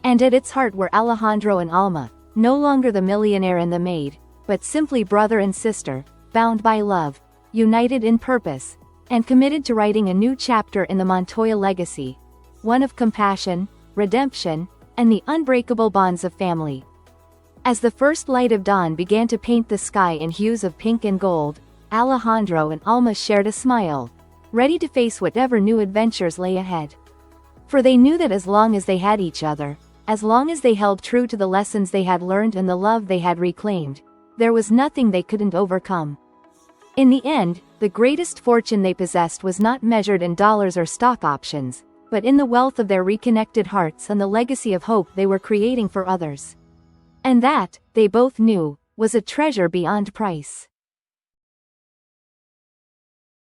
S1: And at its heart were Alejandro and Alma, no longer the millionaire and the maid, but simply brother and sister, bound by love, united in purpose, and committed to writing a new chapter in the Montoya legacy, one of compassion, redemption, and the unbreakable bonds of family. As the first light of dawn began to paint the sky in hues of pink and gold, Alejandro and Alma shared a smile, ready to face whatever new adventures lay ahead. For they knew that as long as they had each other, as long as they held true to the lessons they had learned and the love they had reclaimed, there was nothing they couldn't overcome. In the end, the greatest fortune they possessed was not measured in dollars or stock options, but in the wealth of their reconnected hearts and the legacy of hope they were creating for others. And that, they both knew, was a treasure beyond price.